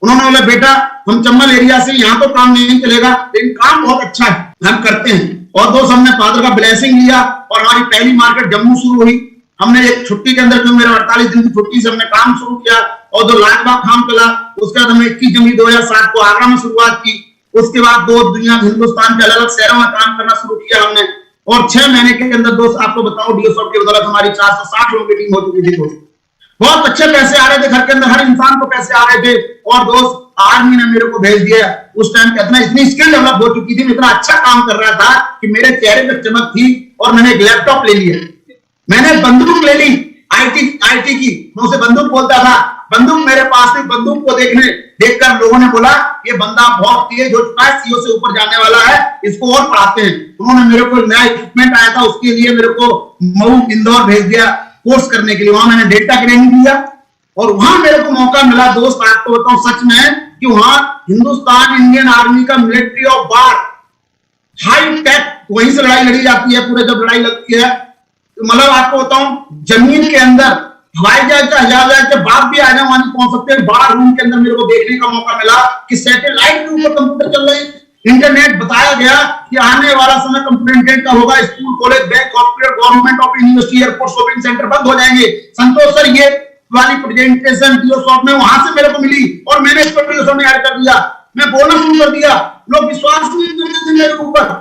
उन्होंने बोला बेटा हम चंबल एरिया से, यहाँ तो काम नहीं चलेगा लेकिन काम बहुत अच्छा है, हम करते हैं। और दोस्त हमने फादर का ब्लेसिंग लिया और हमारी पहली मार्केट जम्मू शुरू हुई। हमने एक छुट्टी के अंदर जो मेरा 48 दिन की छुट्टी से हमने काम शुरू किया और जो लाजवाब काम चला। उसके बाद हमने 21 जनवरी 2007 को आगरा में शुरुआत की। उसके बाद दुनिया हिंदुस्तान के अलग अलग शहरों में काम करना शुरू किया हमने। और 6 महीने के अंदर दोस्त आपको बताओ डियोसॉफ्ट की बदौलत हमारी 460 लोगों की टीम हो चुकी थी। दोस्त बहुत अच्छे पैसे आ रहे थे, घर के अंदर हर इंसान को पैसे आ रहे थे। और दोस्त आर्मी ने मेरे को भेज दिया। उस टाइम कितना इतनी स्किल डेवलप हो चुकी थी, मैं इतना अच्छा काम कर रहा था कि मेरे चेहरे पर चमक थी। और मैंने एक लैपटॉप ले लिया, मैंने बंदूक ले ली आईटी की, मैं उसे बंदूक बोलता था। बंदूक मेरे पास थी, बंदूक को देखकर लोगों ने बोला ये बंदा बहुत तेज हो चुका है, सीओ से ऊपर जाने वाला है, इसको और पढ़ाते हैं। उन्होंने मेरे को नया इक्विपमेंट आया था, उसके लिए मेरे को मऊ इंदौर भेज दिया कोर्स करने के लिए। वहां मैंने डेटा ट्रेनिंग दिया और वहां मेरे को मौका मिला। दोस्त आपको बताऊं सच में कि वहां हिंदुस्तान इंडियन आर्मी का military of war high tech, वहीं से लड़ाई लड़ी जाती है। पूरे जब लड़ाई लगती है मतलब आपको बताऊं जमीन के अंदर हवाई जहाज का हवाई के बाप भी आ जाए वहां नहीं पहुंच सकते। बार रूम के अंदर मेरे को देखने का मौका मिला कि सैटेलाइट के ऊपर कंप्यूटर चल रहे हैं, इंटरनेट। बताया गया कि आने वाला समय कंप्यूटर इंटरनेट का होगा, school college bank hospital government of university airport shopping centre बंद हो जाएंगे। संतोष सर ये वाली प्रेजेंटेशन डियोसॉफ्ट में वहां से मेरे को मिली और मैंने इस पर डियोसॉफ्ट में ऐड कर दिया। मैं बोलना शुरू कर दिया, लोग विश्वास नहीं करते थे मेरे ऊपर।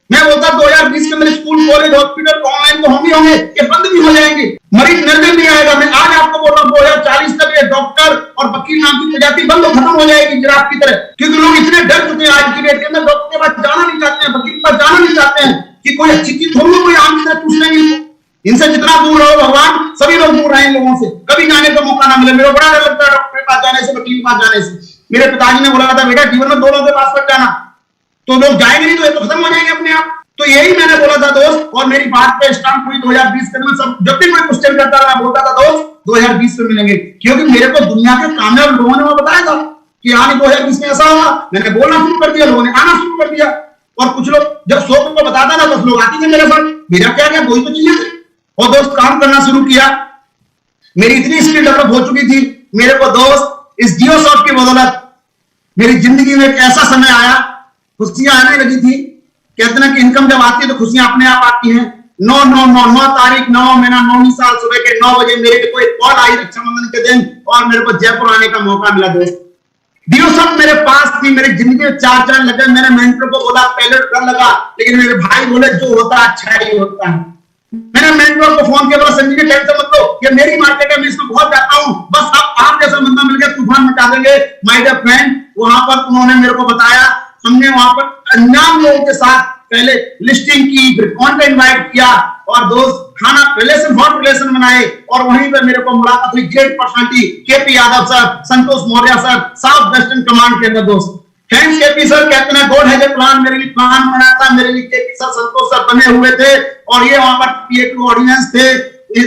मैं बोलता 2020 के मेरे स्कूल कॉलेज हॉस्पिटल ऑनलाइन तो हम ही होंगे, ये बंद भी हो जाएंगे, मरीज नजर नहीं आएगा। मैं आज आपको बोल रहा हूँ 2040 तक ये डॉक्टर और वकील नाम की प्रजाति बंद खत्म हो जाएगी जिराफ की तरह, क्योंकि लोग इतने डर चुके हैं आज की डेट के अंदर। डॉक्टर के पास जाना नहीं चाहते हैं, वकील के पास जाना नहीं चाहते हैं कि कोई अच्छी चीज थोड़ी कोई आम की तरह पूछ लेंगे। इनसे जितना दूर रहो भगवान, सभी लोग दूर रहे इन लोगों से, कभी जाने का मौका ना मिले। मेरे बड़ा डर लगता है डॉक्टर के पास जाने से, वकील के पास जाने से। मेरे पिताजी ने बोला था बेटा जीवन में दोनों के पास मत जाना, तो लोग जाएंगे नहीं तो ये तो खत्म हो जाएंगे अपने आप। तो यही मैंने बोला था दोस्त, और मेरी बात पे स्टाम्प हुई 2020 के में। सब जब भी कोई क्वेश्चन करता था बोलता था दोस्त 2020 में मिलेंगे, क्योंकि मेरे को दुनिया के कामयाब लोगों ने बताया था कि आने 2020 में ऐसा होगा। मैंने बोलना शुरू कर दिया, लोगों ने आना शुरू कर दिया। और कुछ लोग जब 100 को बताता था 10 लोग आते थे मेरे साथ, मेरा क्या क्या कोई तो चीजें थी। और दोस्त काम करना शुरू किया, मेरी इतनी स्किल डेवलप हो चुकी थी मेरे को दोस्त। इस डियोसॉफ्ट की बदौलत मेरी जिंदगी में एक ऐसा समय आया, खुशियां आने लगी थी। कहते ना कि इनकम जब आती है तो खुशियां अपने आप आती हैं। 9 तारीख 9 महीना 9 साल सुबह के 9 बजे मेरे को एक कॉल आई रक्षाबंधन के दिन और मेरे को जयपुर आने का मौका मिला। दोस्त डियोसॉफ्ट मेरे पास थी, मेरी जिंदगी में 4 चांद लगे। मैंने मेंटर को बोला पहले डर लगा, लेकिन मेरे भाई बोले जो होता अच्छा ही होता है। मैंने मेंटर को फोन किया, बोला संजीव टेंशन मत लो, ये मेरी मार्केट है, मैं इसमें बहुत जाता हूं, बस अब आप जैसा बंदा मिल गया तूफान मचा देंगे माय डियर फ्रेंड। वहां पर उन्होंने मेरे को बताया, हमने वहां पर अनजान लोगों के साथ पहले लिस्टिंग की, फिर कॉन्टेंट इनवाइट किया और दोस्त खाना रिलेशन हॉट रिलेशन बनाए। और वहीं पर मेरे को मुलाकात हुई great personality KP Yadav sir, Santosh Maurya sir, south western command के अंदर। दोस्त थैंक्स केपी सर, कहते हैं गॉड हैज ए प्लान, मेरे लिए प्लान बना था, मेरे लिए केपी सर, संतोष सर बने हुए थे और ये वहां पर PA2 ऑर्डिनेंस थे,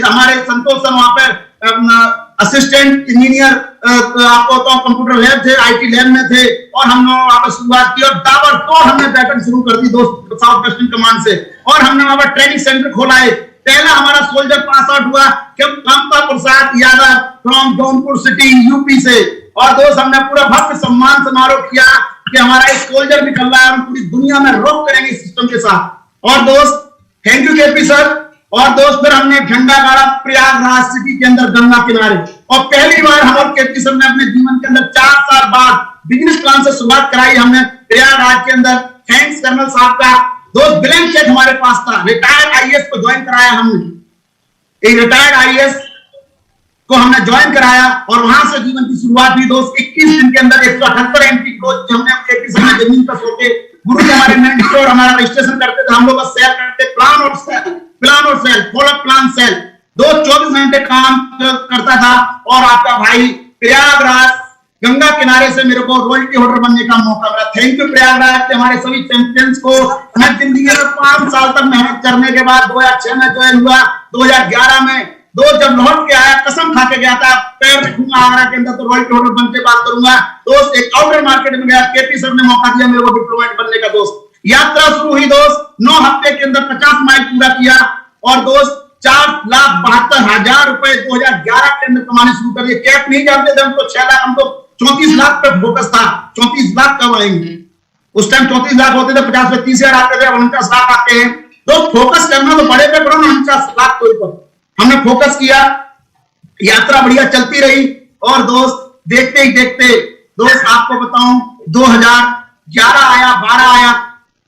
हमारे संतोष सर वहां पर असिस्टेंट इंजीनियर आपको तो कंप्यूटर लैब थे, IT लैब में थे और हम लोग वहां पर शुरुआत की और ताबड़तोड़ हमने बैटल शुरू कर दी दोस्त साउथ वेस्टर्न कमांड से और हमने वहां पर ट्रेनिंग सेंटर खोला है। पहला हमारा सोल्जर पास आउट हुआ Mamta Prasad Yadav from Jaunpur city UP से और दोस्त हमने पूरा भव्य सम्मान समारोह किया कि हमारा एक सोल्जर निकल रहा है, हम पूरी दुनिया में रॉक करेंगे सिस्टम के साथ। और दोस्त थैंक यू केपी सर। और दोस्त फिर हमने झंडा गाड़ा प्रयागराज सिटी के अंदर गंगा किनारे और पहली बार हम और केपी सर ने अपने जीवन के अंदर 4 साल बाद बिजनेस प्लान से शुरुआत कराई हमने प्रयागराज के अंदर। थैंक्स कर्नल साहब का। दोस्त ब्लैंक चेक हमारे पास था, रिटायर्ड IAS को ज्वाइन कराया हमने, एक रिटायर्ड IAS को हमने ज्वाइन कराया और वहां से जीवन की शुरुआत हुई दोस्त। 21 दिन के अंदर 178 एंट्री ग्रोथ हमने केपी सर ने जमीन पर सोके गुरु हमारे मेंटर हमारा रजिस्ट्रेशन करते थे, हम लोग शेयर करते प्लान और सेल फॉलो प्लान सेल 24 घंटे काम करता था और आपका भाई प्रयागराज गंगा किनारे से मेरे को रॉयल्टी होल्डर बनने का मौका मिला। थैंक यू प्रयागराज के हमारे सभी चैंपियंस को। मैं जिंदगी में 5 साल तक मेहनत करने के बाद 2006 में ज्वाइन हुआ, 2011 में जब लौट के आया कसम खा के गया था पैर रखूंगा आगरा के अंदर तो रॉयल्टी होल्डर बन के बात करूंगा। दोस्त एक आउटर मार्केट में गया, केपी सर ने मौका दिया मेरे को डिप्लोमेट बनने का। दोस्त यात्रा शुरू हुई दोस्त, 9 हफ्ते के अंदर 50 माइल पूरा किया और दोस्त 4,72,000 रुपए 2011 के अंदर कमाने शुरू कर दिए। कैप नहीं जानते थे हम तो 6 लाख, हम तो 34 लाख पे फोकस था, 34 लाख कब आएंगे। उस टाइम 34 लाख होते थे, 50 में 30,000 आते थे, 49 लाख आते हैं। तो फोकस करना तो बड़े पे करो ना, 49 लाख के ऊपर हमने फोकस किया। यात्रा बढ़िया चलती रही और दोस्त देखते ही देखते दोस्त आपको बताऊं 2011 आया, 12 आया,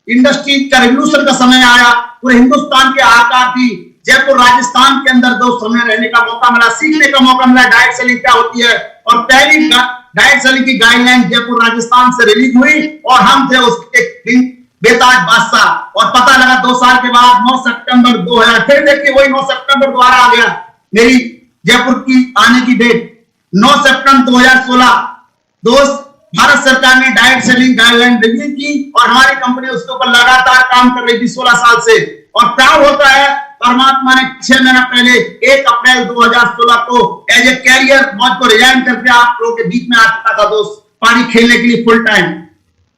इंडस्ट्री का रेवोल्यूशन का समय आया, पूरे हिंदुस्तान के आकार थी। जयपुर राजस्थान के अंदर दोस्त हमें रहने का मौका मिला, सीखने का मौका मिला डायरेक्ट सेलिंग क्या होती है और पहली डायरेक्ट सेलिंग की गाइडलाइन जयपुर राजस्थान से रिलीज हुई और हम थे उसके बेताज बादशाह। और पता लगा 2 साल के बाद 9 सितंबर 2000 फिर देखिए वही 9 सितंबर दोबारा आ गया मेरी जयपुर की आने की डेट 9 सितंबर 2016। दोस्त भारत सरकार ने डायरेक्ट सेलिंग गाइडलाइन रिव्यू की और हमारी कंपनी उसके ऊपर लगातार काम कर रही थी 16 साल से। और प्राउड होता है परमात्मा ने 6 महीना पहले 1 अप्रैल 2016 को एज ए कैरियर मौज को रिजाइन करके आप लोगों के बीच में आ चुका था दोस्त, पानी खेलने के लिए फुल टाइम।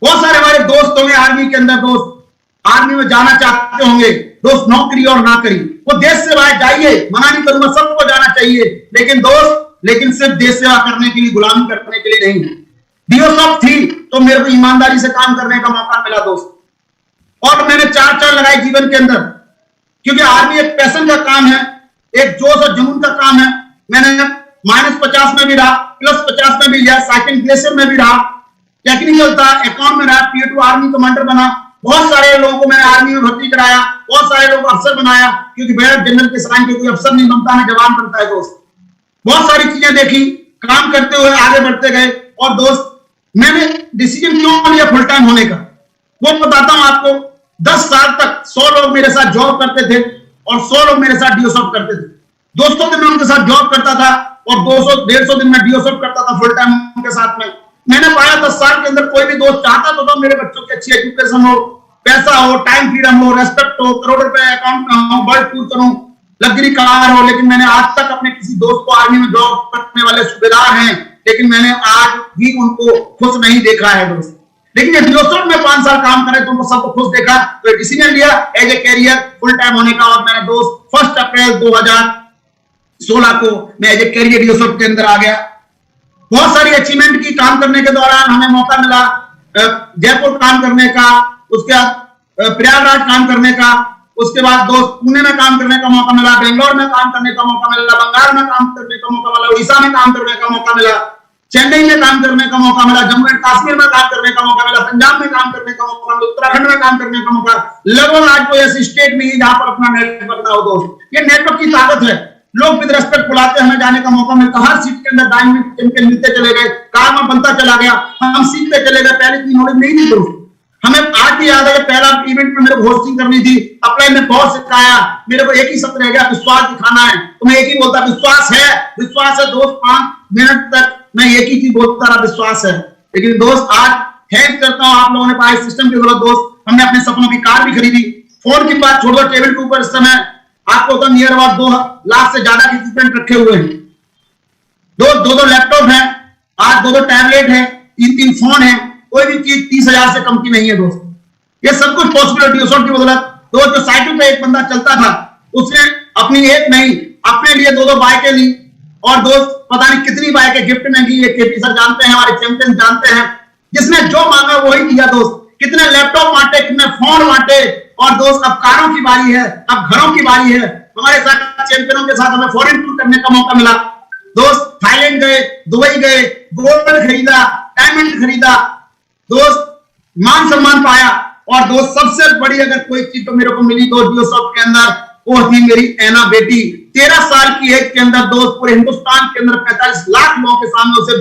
बहुत सारे हमारे दोस्त होंगे आर्मी के अंदर, दोस्त आर्मी में जाना चाहते होंगे दोस्त, नौकरी और ना करी वो देश से बाहर जाइए, मना नहीं करूंगा, सबको जाना चाहिए, लेकिन लेकिन सिर्फ देश सेवा करने के लिए, गुलामी करने के लिए नहीं। डीओसॉफ्ट थी तो मेरे को ईमानदारी से काम करने का मौका मिला दोस्त और मैंने 4 लगाए जीवन के अंदर, क्योंकि आर्मी एक पैशन का काम है, एक जोश और जुनून का काम है। मैंने -50 में भी रहा, +50 में भी लिया, सेकंड ग्लेशियर में भी रहा, टेक्निकल था, अकाउंट में रहा, PA2 आर्मी कमांडर बना। बहुत सारे लोगों को मैंने आर्मी में भर्ती कराया, बहुत सारे लोगों को अफसर बनाया, क्योंकि मेजर जनरल के साइन के कोई अफसर नहीं बनता है, जवान बनता है दोस्त। बहुत सारी चीजें देखी, काम करते हुए आगे बढ़ते गए और दोस्त मैंने डिसीजन क्यों लिया फुल टाइम होने का वो बताता हूं आपको। 10 साल तक 100 लोग मेरे साथ जॉब करते थे और 100 लोग मेरे साथ डीओसॉफ्ट करते थे। 200 दिन में उनके साथ जॉब करता था और 200-150 दिन में डीओसॉफ्ट करता था फुल टाइम उनके साथ में। मैंने पाया 10 साल के अंदर कोई भी दोस्त चाहता तो मेरे बच्चों की अच्छी एजुकेशन हो, पैसा हो, टाइम फ्रीडम हो, रेस्पेक्ट हो, करोड़ रुपए अकाउंट में हो, बर्ड टूर करूं, लग्जरी कार हो, लेकिन मैंने आज तक अपने किसी दोस्त को आर्मी में जॉब करने वाले सूबेदार हैं, लेकिन मैंने आज भी उनको खुश नहीं देखा है दोस्त। लेकिन डीओसॉफ्ट में 5 साल काम करे तो उनको सबको खुश देखा, तो डिसीजन लिया as a career full time होने का और मैंने दोस्त 1 अप्रैल 2016 को मैं एज ए कैरियर डीओसॉफ्ट के अंदर आ गया। बहुत सारी अचीवमेंट की काम करने के दौरान हमें मौका मिला जयपुर काम करने का, उसके बाद प्रयागराज काम करने का, उसके बाद दोस्त पुणे में काम करने का मौका मिला, बेंगलोर में काम करने का मौका मिला, बंगाल में काम करने का मौका मिला, उड़ीसा में काम करने का मौका मिला, चेन्नई में काम करने का मौका मिला, जम्मू एंड कश्मीर में काम करने का मौका मिला, पंजाब में काम करने का मौका मिला, उत्तराखंड में काम करने का मौका। लगभग आज कोई ऐसी स्टेट नहीं है जहां पर अपना नेटवर्क ना हो दोस्त। ये नेटवर्क की ताकत है, लोग विद रेस्पेक्ट बुलाते हैं, हमें जाने का मौका मिलता, हर सीट के अंदर डायमंड चैंपियन मिलते चले गए, कार में बनता चला गया, हम सीखते चले गए। पहले की नॉलेज नहीं थी दोस्त, हमें आज भी याद है पहला इवेंट में मेरे को होस्टिंग करनी थी, अप्लाई में बहुत सिखाया, मेरे को एक ही शब्द रह गया, विश्वास दिखाना है। तो मैं एक ही बोलता विश्वास है दोस्त। 5 मिनट तक मैं एक ही चीज बोलता रहा, विश्वास है। लेकिन दोस्त आज थैंक्स करता हूं आप लोगों ने पाए सिस्टम की जरूरत दोस्त, हमने अपने सपनों की कार भी खरीदी। फोन की बात छोड़ दो, टेबल के ऊपर इस समय आपको तो नियर अबाउट 2 लाख से ज्यादा के इक्विपमेंट रखे हुए हैं। दो लैपटॉप है, आज 2 टैबलेट है, 3 फोन है, कोई भी चीज 30,000 से कम की नहीं है दोस्त। ये सब कुछ पॉसिबल डियोसॉफ्ट की बदौलत। दोस्त जो साइकिल पे एक बंदा चलता था उसने अपनी एक नहीं अपने लिए 2 बाइकें ली, और दोस्त पता नहीं कितनी बाइकें गिफ्ट में दी, ये केपी सर जानते हैं, हमारे चैंपियन जानते हैं। जिसने जो मांगा वही दिया दोस्त। कितने लैपटॉप बांटे, कितने फोन बांटे, और दोस्त अब कारों की बारी है, अब घरों की बारी है। हमारे साथ चैंपियनों के साथ हमें फॉरेन टूर करने का मौका मिला दोस्त। थाईलैंड गए, दुबई गए, गोल्ड खरीदा, डायमंड खरीदा दोस्त, मान सम्मान पाया। और दोस्त सबसे बड़ी अगर कोई चीज तो मेरे को मिली तो डियोसॉफ्ट के अंदर, वो थी मेरी ऐना बेटी। 13 साल की एज के अंदर दोस्त पूरे हिंदुस्तान के अंदर 45 लाख लोगों के सामने उसे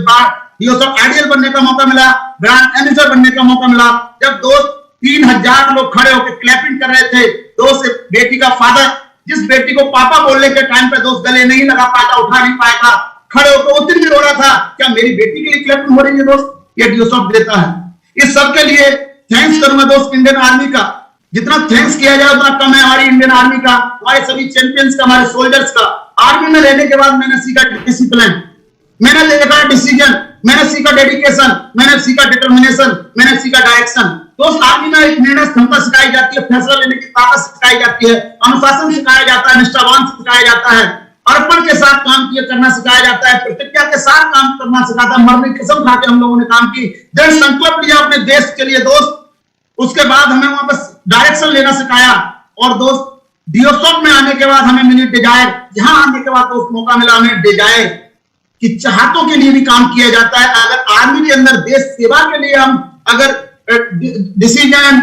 डियोसॉफ्ट आइडियल बनने का मौका मिला, ब्रांड एम्बेसडर बनने का मौका मिला। जब दोस्त 3000 लोग खड़े होकर क्लैपिंग कर रहे थे, दोस्त बेटी का फादर जिस बेटी को पापा बोलने के टाइम पे दोस्त गले नहीं लगा पाया था, उठा नहीं पाया था, खड़े होकर उस दिन भी रो रहा था, क्या मेरी बेटी के लिए क्लैपिंग हो रही है दोस्त? ये डियोसॉफ्ट देता है। इस सब के लिए थैंक्स करूंगा दोस्त इंडियन आर्मी का। जितना थैंक्स किया जाए उतना कम है हमारी इंडियन आर्मी का, हमारे सभी चैंपियंस का, हमारे सोल्जर्स का। आर्मी में रहने के बाद मैंने सीखा डिसिप्लिन, मैंने देखा डिसीजन, मैंने सीखा डेडिकेशन, मैंने सीखा डिटर्मिनेशन, मैंने सीखा डायरेक्शन। दोस्त आर्मी में एक निर्णय क्षमता सिखाई जाती है, फैसला लेने की ताकत सिखाई जाती है, अनुशासन सिखाया जाता है, निष्ठावान सिखाया जाता है, अर्पण के साथ काम किया करना सिखाया जाता है, प्रतिज्ञा के साथ काम करना सिखाता है। मरने की कसम खा के हम लोगों ने काम की, दृढ़ संकल्प लिया अपने देश के लिए दोस्त। उसके बाद हमें वहां पर डायरेक्शन लेना सिखाया। और दोस्त डियोसॉफ्ट में आने के बाद हमें मिली डिजायर, यहां आने के बाद दोस्त मौका मिला हमें डिजायर कि चाहतों के लिए भी काम किया जाता है। अगर आर्मी के अंदर देश सेवा के लिए हम अगर decision,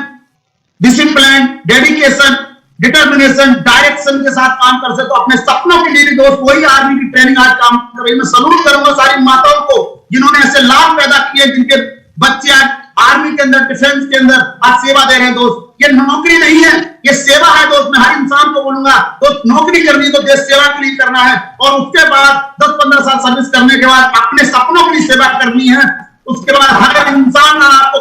discipline, dedication, determination, direction के साथ काम कर सके तो अपने सपनों के लिए भी दोस्त वही आर्मी की ट्रेनिंग आज काम कर रही है। मैं सलूट करूंगा सारी माताओं को जिन्होंने ऐसे लाभ पैदा किए, जिनके बच्चे आज आर्मी के अंदर, डिफेंस के अंदर आज सेवा दे रहे हैं दोस्त। ये नौकरी नहीं है, ये सेवा है दोस्त। मैं हर इंसान को बोलूंगा दोस्त, नौकरी करनी तो देश सेवा के लिए करना है, और उसके बाद 10-15 साल सर्विस करने के बाद अपने सपनों के लिए सेवा करनी है। उसके बाद हर इंसान आपको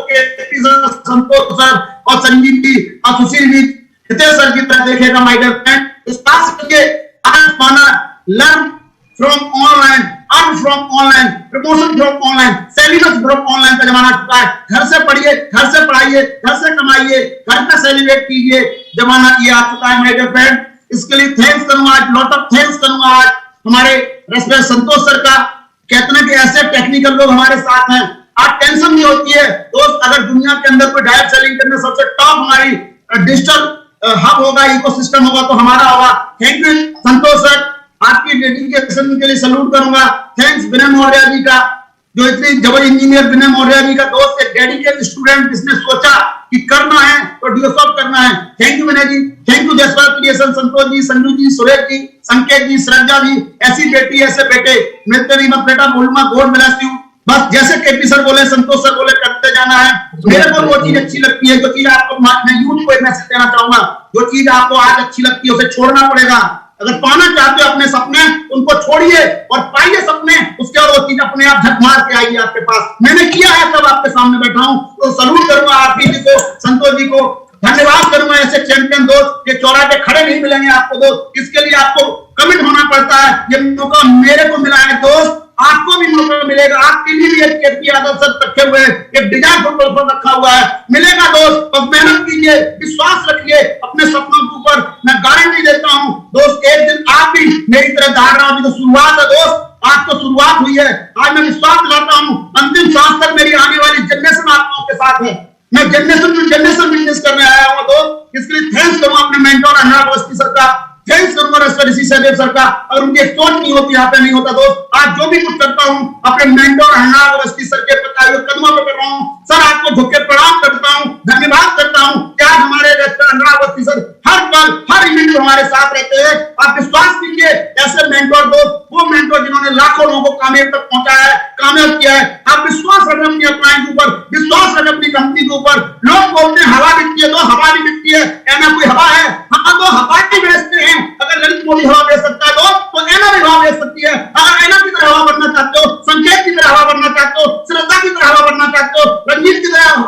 संतोष सर और संजीव जी और सुशील जी, हितेश सर की तरह देखेगा। माय डियर फ्रेंड, इस पास के आज पाना, learn from online, earn from online, promotion from online, celebrate from online का जमाना आ चुका है। घर से पढ़िए, घर से पढ़ाइए, घर से कमाइए, घर में सेलिब्रेट कीजिए, जमाना ये आ चुका है माय डियर फ्रेंड। इसके लिए थैंक्स करूंगा आज, लॉट ऑफ थैंक्स करूंगा आज हमारे रेस्पेक्ट संतोष सर का। कहते हैं कि ऐसे टेक्निकल लोग हमारे साथ हैं, आज टेंशन नहीं होती है दोस्त। अगर दुनिया के अंदर कोई डायरेक्ट सेलिंग करने सबसे टॉप हमारी डिजिटल हब होगा, इकोसिस्टम होगा तो हमारा होगा। थैंक यू संतोष सर, आपकी डेडिकेशन के लिए सलूट करूंगा। थैंक्स विनय मौर्य जी का, जो इतनी जबर इंजीनियर विनय मौर्य जी का दोस्त, एक डेडिकेटेड स्टूडेंट जिसने सोचा कि करना है तो डियोसॉफ्ट करना है। Thank you Vinay ji, thank you Jaspal creation, Santosh ji, Sanju ji, Suresh ji, Sanket ji, Shraddha ji. ऐसी बेटी ऐसे बेटे मिलते नहीं, मत बेटा बोलूंगा, गॉड ब्लेस यू। बस जैसे केपी सर बोले, संतोष सर बोले, करते जाना है। मेरे को वो चीज अच्छी लगती है, जो चीज आपको, मैं यूथ को एक मैसेज देना चाहूंगा, जो चीज आपको आज अच्छी लगती है उसे छोड़ना पड़ेगा। अगर पाना चाहते हो अपने सपने, उनको छोड़िए और पाइए सपने, उसके बाद वो चीज अपने आप झक मार के आएगी आपके पास। मैंने किया है, तब आपके सामने बैठा हूं, तो सलूट करूंगा आप जी को, संतोष जी को धन्यवाद करूंगा। ऐसे चैंपियन दोस्त ये चौराहे पे खड़े नहीं मिलेंगे आपको दोस्त, इसके लिए आपको कमिट होना पड़ता है। ये मौका मेरे को मिला है दोस्त, आपको भी मौका मिलेगा। आपके लिए भी एक केपी यादव सर रखे हुए, एक डिजाइन पर रखा हुआ है, मिलेगा दोस्त। बस मेहनत कीजिए, विश्वास रखिए अपने सपनों के ऊपर। मैं गारंटी देता हूं दोस्त, एक दिन आप भी मेरी तरह दौड़ रहा हूं। तो शुरुआत है दोस्त, आज तो शुरुआत हुई है। आज मैं विश्वास दिलाता हूं, अंतिम सांस तक मेरी आने वाली जनरेशन आप लोगों के साथ है। मैं जनरेशन टू जनरेशन बिजनेस करने आया हूं दोस्त। इसके लिए थैंक्स करूंगा अपने मेंटोर अनुराग अवस्थी सर का, थैंक्स करूंगा ऋषि सहदेव सर का। अगर उनकी सोच नहीं होती, यहाँ पे नहीं होता दोस्त। आज जो भी कुछ करता हूँ अपने मेंटोर अनुराग अवस्थी सर के कदमों पे कर रहा हूँ। सर आपको झुक के प्रणाम करता हूँ, धन्यवाद करता हूँ। क्या हमारे अनुराग अवस्थी सर हर पल, हर इवेंट में हमारे साथ रहते हैं। आप विश्वास कीजिए, ऐसे मेंटोर दोस्त, वो मेंटोर जिन्होंने लाखों लोगों को कामयाब तक पहुंचाया है, कामयाब किया है। आप विश्वास रखें अपनी अपलाइन के ऊपर, विश्वास रखें अपनी कंपनी के ऊपर। लोग बोलते हैं हवा बिकती है, तो हवा भी बिकती है। ऐना कोई हवा है? हाँ, तो हवा ही बेचते हैं। अगर ललित मोदी हवा बेच सकता है तो ऐना भी हवा बेच सकती है। अगर ऐना की तरह हवा बनना चाहते हो, संकेत की तरह हवा बनना चाहते हो, श्रद्धा की तरह हवा बनना चाहते हो, रंजीत की तरह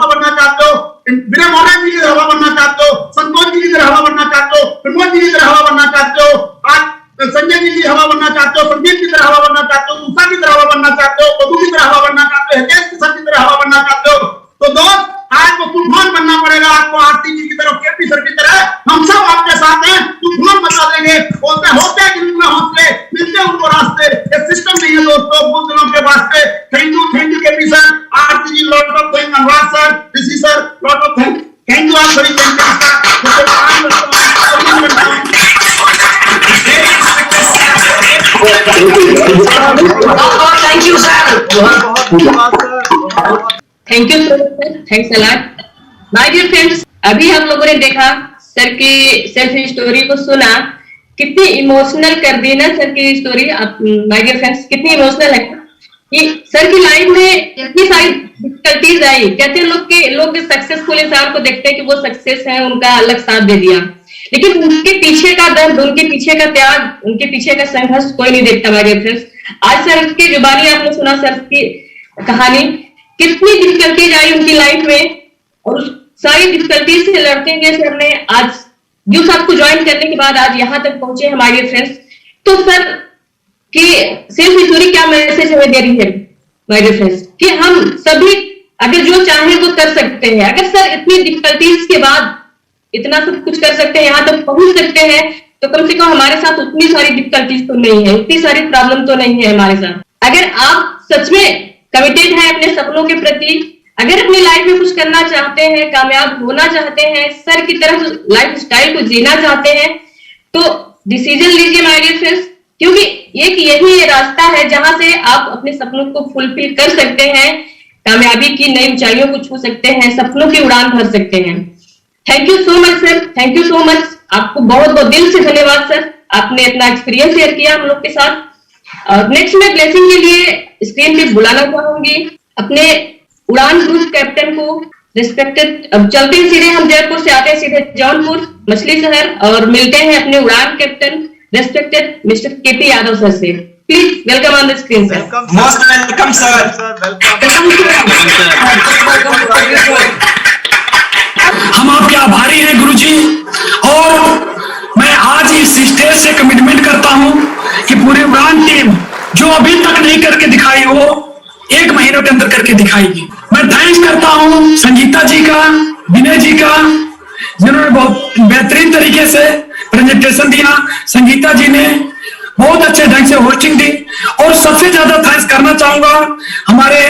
चाहते हो, उषा की तरह हवा बनना चाहते हो, मधु की तरह हवा बनना चाहते हो, हितेश की सर की तरह हवा बनना चाहते हो, तो दोस्त आज को तूफान बनना पड़ेगा। आपको आरती जी की तरफ, केपी सर की तरह हम सब आपके साथ हैं, तूफान बचा देंगे। बोलते होते हैं दिल में हौसले, मिलते हैं उनको रास्ते। ये सिस्टम नहीं है दोस्तों बुजुर्गों के वास्ते। Thank you KP sir, Aarti ji lot of thank, Anurag sir, Rishi sir lot of thank you. आप सभी Thank you, sir. Thank you so much, thanks a lot. My dear friends, अभी हम लोगों ने देखा सर की सेल्फ स्टोरी को सुना, कितनी इमोशनल कर दी ना सर की स्टोरी। माय डियर फ्रेंड्स, कितनी इमोशनल है कि सर की लाइफ में इतनी सारी डिफिकल्टीज आई। कहते हैं लोग सक्सेसफुल इंसान को देखते हैं कि वो सक्सेस है, उनका अलग साथ दे दिया, लेकिन उनके पीछे का दर्द, उनके पीछे का त्याग, उनके पीछे का संघर्ष कोई नहीं देखता। माय डियर फ्रेंड्स, आज सर की जुबानी आपने सुना, सर की कहानी, कितनी डिफिकल्टीज आई उनकी लाइफ में, और उस सारी डिफिकल्टीज से लड़ते हुए सर ने आज जो सबको ज्वाइन करने के बाद आज यहाँ तक पहुंचे हमारे फ्रेंड्स। तो सर की सेल्फ स्टोरी क्या मैसेज हमें दे रही है हमारे फ्रेंड्स, कि हम सभी अगर जो चाहे वो कर सकते हैं। अगर सर इतनी डिफिकल्टीज के बाद इतना सब कुछ कर सकते हैं, यहाँ तक पहुंच सकते हैं, तो कम से कम हमारे साथ उतनी सारी डिफिकल्टीज तो नहीं है, उतनी सारी प्रॉब्लम तो नहीं है हमारे साथ। अगर आप सच में कमिटेड है अपने सपनों के प्रति, अगर अपनी लाइफ में कुछ करना चाहते हैं, कामयाब होना चाहते हैं, सर की तरफ लाइफ स्टाइल को जीना चाहते हैं, तो डिसीजन लीजिए माय डियर फ्रेंड्स, क्योंकि यही रास्ता है जहां से आप अपने सपनों को फुलफिल कर सकते हैं, कामयाबी की नई ऊंचाइयों को छू सकते हैं, सपनों की उड़ान भर सकते हैं। Thank you so much sir, thank you so much. आपको बहुत बहुत दिल से धन्यवाद सर, आपने अपना एक्सपीरियंस शेयर किया हम लोग के साथ। नेक्स्ट मैं ब्लेसिंग के लिए स्क्रीन पे बुलाना चाहूंगी अपने उड़ान ग्रुप कैप्टन को, रिस्पेक्टेड। अब चलते हैं सीधे, हम जयपुर से आते हैं सीधे जौनपुर मछली शहर, और मिलते हैं अपने Udaan captain respected mister KP Yadav sir से। Please welcome on the screen sir. Most welcome, sir. हम आपके आभारी हैं गुरुजी, और मैं आज इस स्टेज से कमिटमेंट करता हूं कि पूरी उड़ान टीम जो अभी तक नहीं करके दिखाई वो 1 महीनों के अंदर करके दिखाएगी। मैं थैंक्स करता हूं संगीता जी का, विनय जी का, जिन्होंने बहुत बेहतरीन तरीके से प्रेजेंटेशन दिया। संगीता जी ने बहुत अच्छे ढंग से होस्टिंग दी, और सबसे ज्यादा थैंक्स करना चाहूंगा हमारे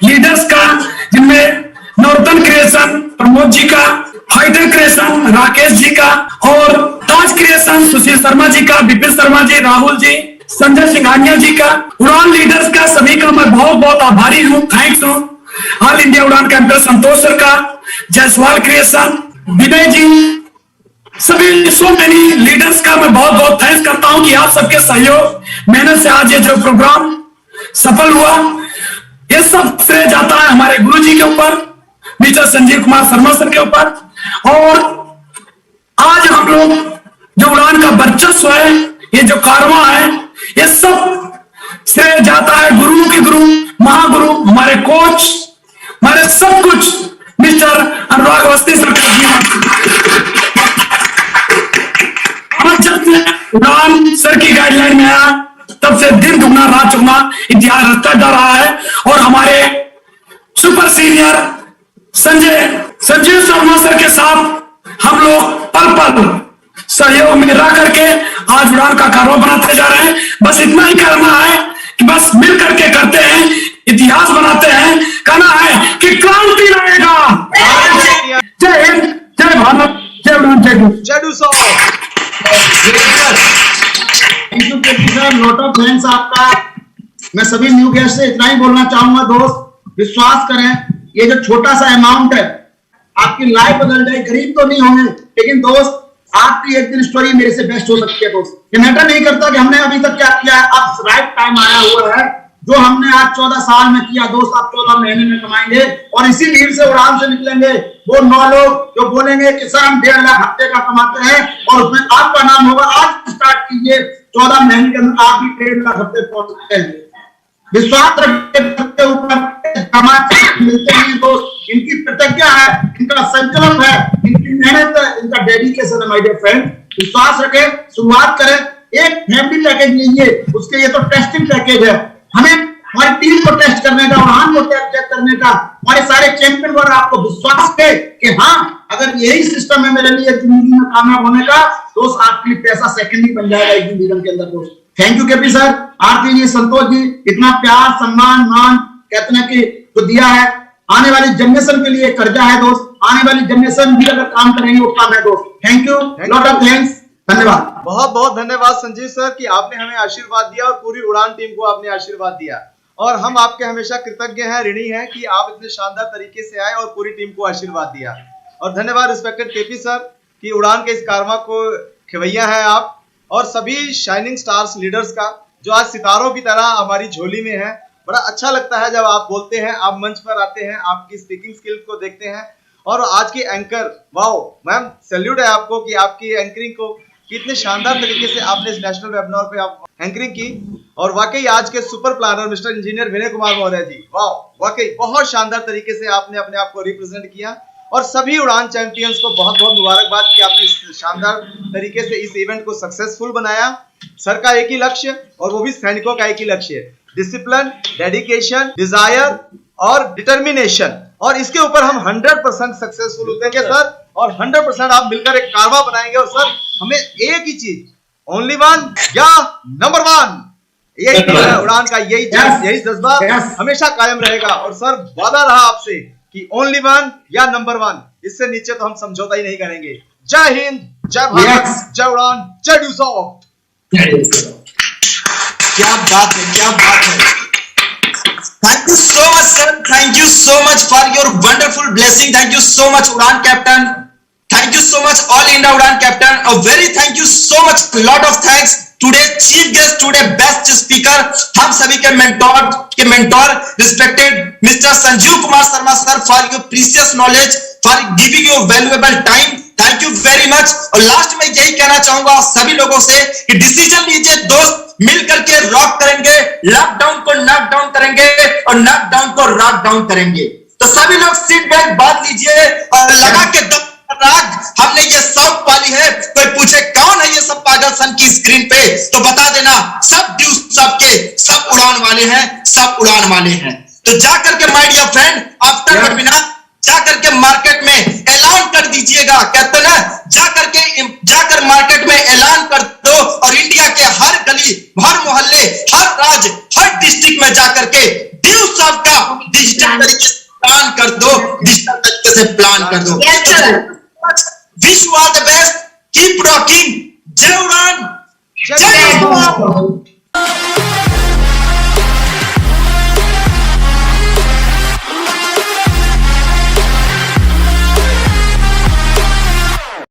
लीडर्स का, जिनमें नौरतन क्रिएशन प्रमोद जी का, फाइटर क्रिएशन राकेश जी का, और ताज क्रिएशन सुशील शर्मा जी का, विपिन शर्मा जी, राहुल जी, संजय सिंघानिया जी का, उड़ान लीडर्स का, सभी का मैं बहुत बहुत आभारी हूँ, थैंक्स हूँ। ऑल इंडिया उड़ान कैंपर संतोष सर का, जयसवाल क्रिएशन, विनय जी, सभी सो मेनी लीडर्स का मैं बहुत बहुत थैंक्स करता हूं कि आप सबके सहयोग, मेहनत से आज ये जो प्रोग्राम सफल हुआ, ये सब श्रेय जाता है हमारे गुरु जी के ऊपर, मिस्टर संजीव कुमार शर्मा सर के ऊपर। और आज हम लोग जो उड़ान का वर्चस्व है, ये जो कारवां है, ये सब श्रेय जाता है गुरुओं के गुरु, महागुरु, हमारे कोच, हमारे सब कुछ मिस्टर अनुराग अवस्थी सर का। उड़ान सर की गाइडलाइन में आया, तब से दिन दुगना रात चुगना इतिहास रचता जा रहा है, और हमारे super senior Sanjeev Sharma sir के साथ हम लोग पल पल सहयोग में रह करके आज उड़ान का कारोबार बनाते जा रहे हैं। बस इतना ही करना है कि बस मिल करके करते हैं, इतिहास बनाते हैं, कहना है कि क्रांति रहेगा। जय हिंद, जय भारत, जय उड़ान, जय गुरु। Thank you KP sir, lot of thanks आपका। मैं सभी न्यू गेस्ट से इतना ही बोलना चाहूंगा, दोस्त विश्वास करें, ये जो छोटा सा अमाउंट है आपकी लाइफ बदल जाए। गरीब तो नहीं होंगे, लेकिन दोस्त आपकी एक दिन स्टोरी मेरे से बेस्ट हो सकती है। दोस्त ये मैटर नहीं करता कि हमने अभी तक क्या किया है, अब राइट टाइम आया हुआ है। जो हमने आज 14 साल में किया, दोस्त आप 14 महीने में कमाएंगे, और इसी भीड़ से उड़ान से निकलेंगे वो 9 लोग जो बोलेंगे कि सर हम 1.5 लाख हफ्ते का कमाते हैं, और उसमें आपका नाम होगा। आज स्टार्ट कीजिए, 14 महीने के अंदर आप भी 1.5 लाख हफ्ते पहुंच सकते हैं। विश्वास रखते ऊपर मिलते हैं दोस्त, इनकी प्रतिज्ञा है, इनका संकल्प है, इनकी मेहनत है, इनका डेडिकेशन है। माय डियर फ्रेंड, विश्वास रखें, शुरुआत करें, एक फैमिली पैकेज लीजिए, उसके ये तो टेस्टिंग पैकेज है। हमें हमारी टीम को टेस्ट करने का, उड़ान को चेक करने का, हमारे सारे चैंपियन पर आपको विश्वास है कि हाँ अगर यही सिस्टम है मेरे लिए जिंदगी में कामयाब होने का, दोस्त आपके लिए पैसा सेकंड ही बन जाएगा एक दिन जीवन के अंदर दोस्त। Thank you KP sir, Aarti जी, संतोष जी, इतना प्यार सम्मान मान कहते हैं कि तो दिया है। आने वाली जनरेशन के लिए कर्जा है दोस्त, आने वाली जनरेशन भी अगर काम करेंगे वो काम है दोस्त। Thank you, lot of thanks, धन्यवाद। बहुत बहुत धन्यवाद संजीव सर कि आपने हमें आशीर्वाद दिया और पूरी उड़ान टीम को आपने आशीर्वाद दिया, और हम आपके हमेशा कृतज्ञ हैं, ऋणी हैं कि आप इतने शानदार तरीके से आए और पूरी टीम को आशीर्वाद दिया। और धन्यवाद रिस्पेक्टेड केपी सर कि उड़ान के इस कारवा को खिवैया हैं आप, और सभी शाइनिंग स्टार्स लीडर्स का जो आज सितारों की तरह हमारी झोली में है। बड़ा अच्छा लगता है जब आप बोलते हैं, आप मंच पर आते हैं, आपकी स्पीकिंग स्किल को देखते हैं। और आज की एंकर, वाओ मैम, सैल्यूट है आपको कि आपकी एंकरिंग को कितने शानदार तरीके से आपने इस नेशनल वेबिनार पे आप एंकरिंग की। और वाकई आज के super planner mister engineer Vinay Kumar महोदय जी, वाओ, वाकई बहुत शानदार तरीके से आपने अपने आप को रिप्रेजेंट किया। और सभी उड़ान चैंपियंस को बहुत बहुत मुबारकबाद कि आपने इस शानदार तरीके से इस इवेंट को सक्सेसफुल बनाया। सर का एक ही लक्ष्य, और वो भी सैनिकों का एक ही लक्ष्य, डिसिप्लिन, डेडिकेशन, डिजायर और डिटर्मिनेशन। और इसके ऊपर हम 100% सक्सेसफुल होते हैं सर, और 100% आप मिलकर एक कारवा बनाएंगे। और सर हमें एक ही चीज, ओनली वन या नंबर वन, यही है उड़ान का, यही जज्बा हमेशा कायम रहेगा। और सर वादा रहा आपसे कि ओनली वन या नंबर वन, इससे नीचे तो हम समझौता ही नहीं करेंगे। जय हिंद, जय भारत, जय उड़ान, जय ड्यूसॉफ्ट। क्या बात है, क्या बात है। Thank you so much sir, thank you so much for your wonderful blessing, thank you so much Udan captain, thank you so much all India Udan captain, a very thank you so much, lot of thanks today chief guest, today best speaker, हम सभी के mentor respected Mr. Sanjeev Kumar Sharma sir for your precious knowledge, for giving your valuable time, thank you very much. और last में यही कहना चाहूंगा सभी लोगों से कि डिसीजन लीजिए दोस्त, मिल करके रॉक करेंगे, लॉकडाउन को नॉक डाउन करेंगे और नॉकडाउन को रॉक डाउन करेंगे। तो सभी लोग सीट बेल्ट बांध लीजिए और लगा के राग हमने ये शौक पाली है। कोई पूछे कौन है ये सब पागल सन की स्क्रीन पे, तो बता देना सब ड्यूस सबके, सब उड़ान वाले हैं, सब उड़ान वाले हैं। तो जाकर के my dear friend, after webinar जाकर के मार्केट में ऐलान कर दीजिएगा, कहते ना जाकर मार्केट में ऐलान कर दो, और इंडिया के हर गली, हर मोहल्ले, हर राज्य, हर डिस्ट्रिक्ट में जाकर के ड्यूस का डिजिटल तरीके से प्लान कर दो, डिजिटल तरीके से प्लान कर दो। Wish you all the best, keep rocking, जय उड़ान, जय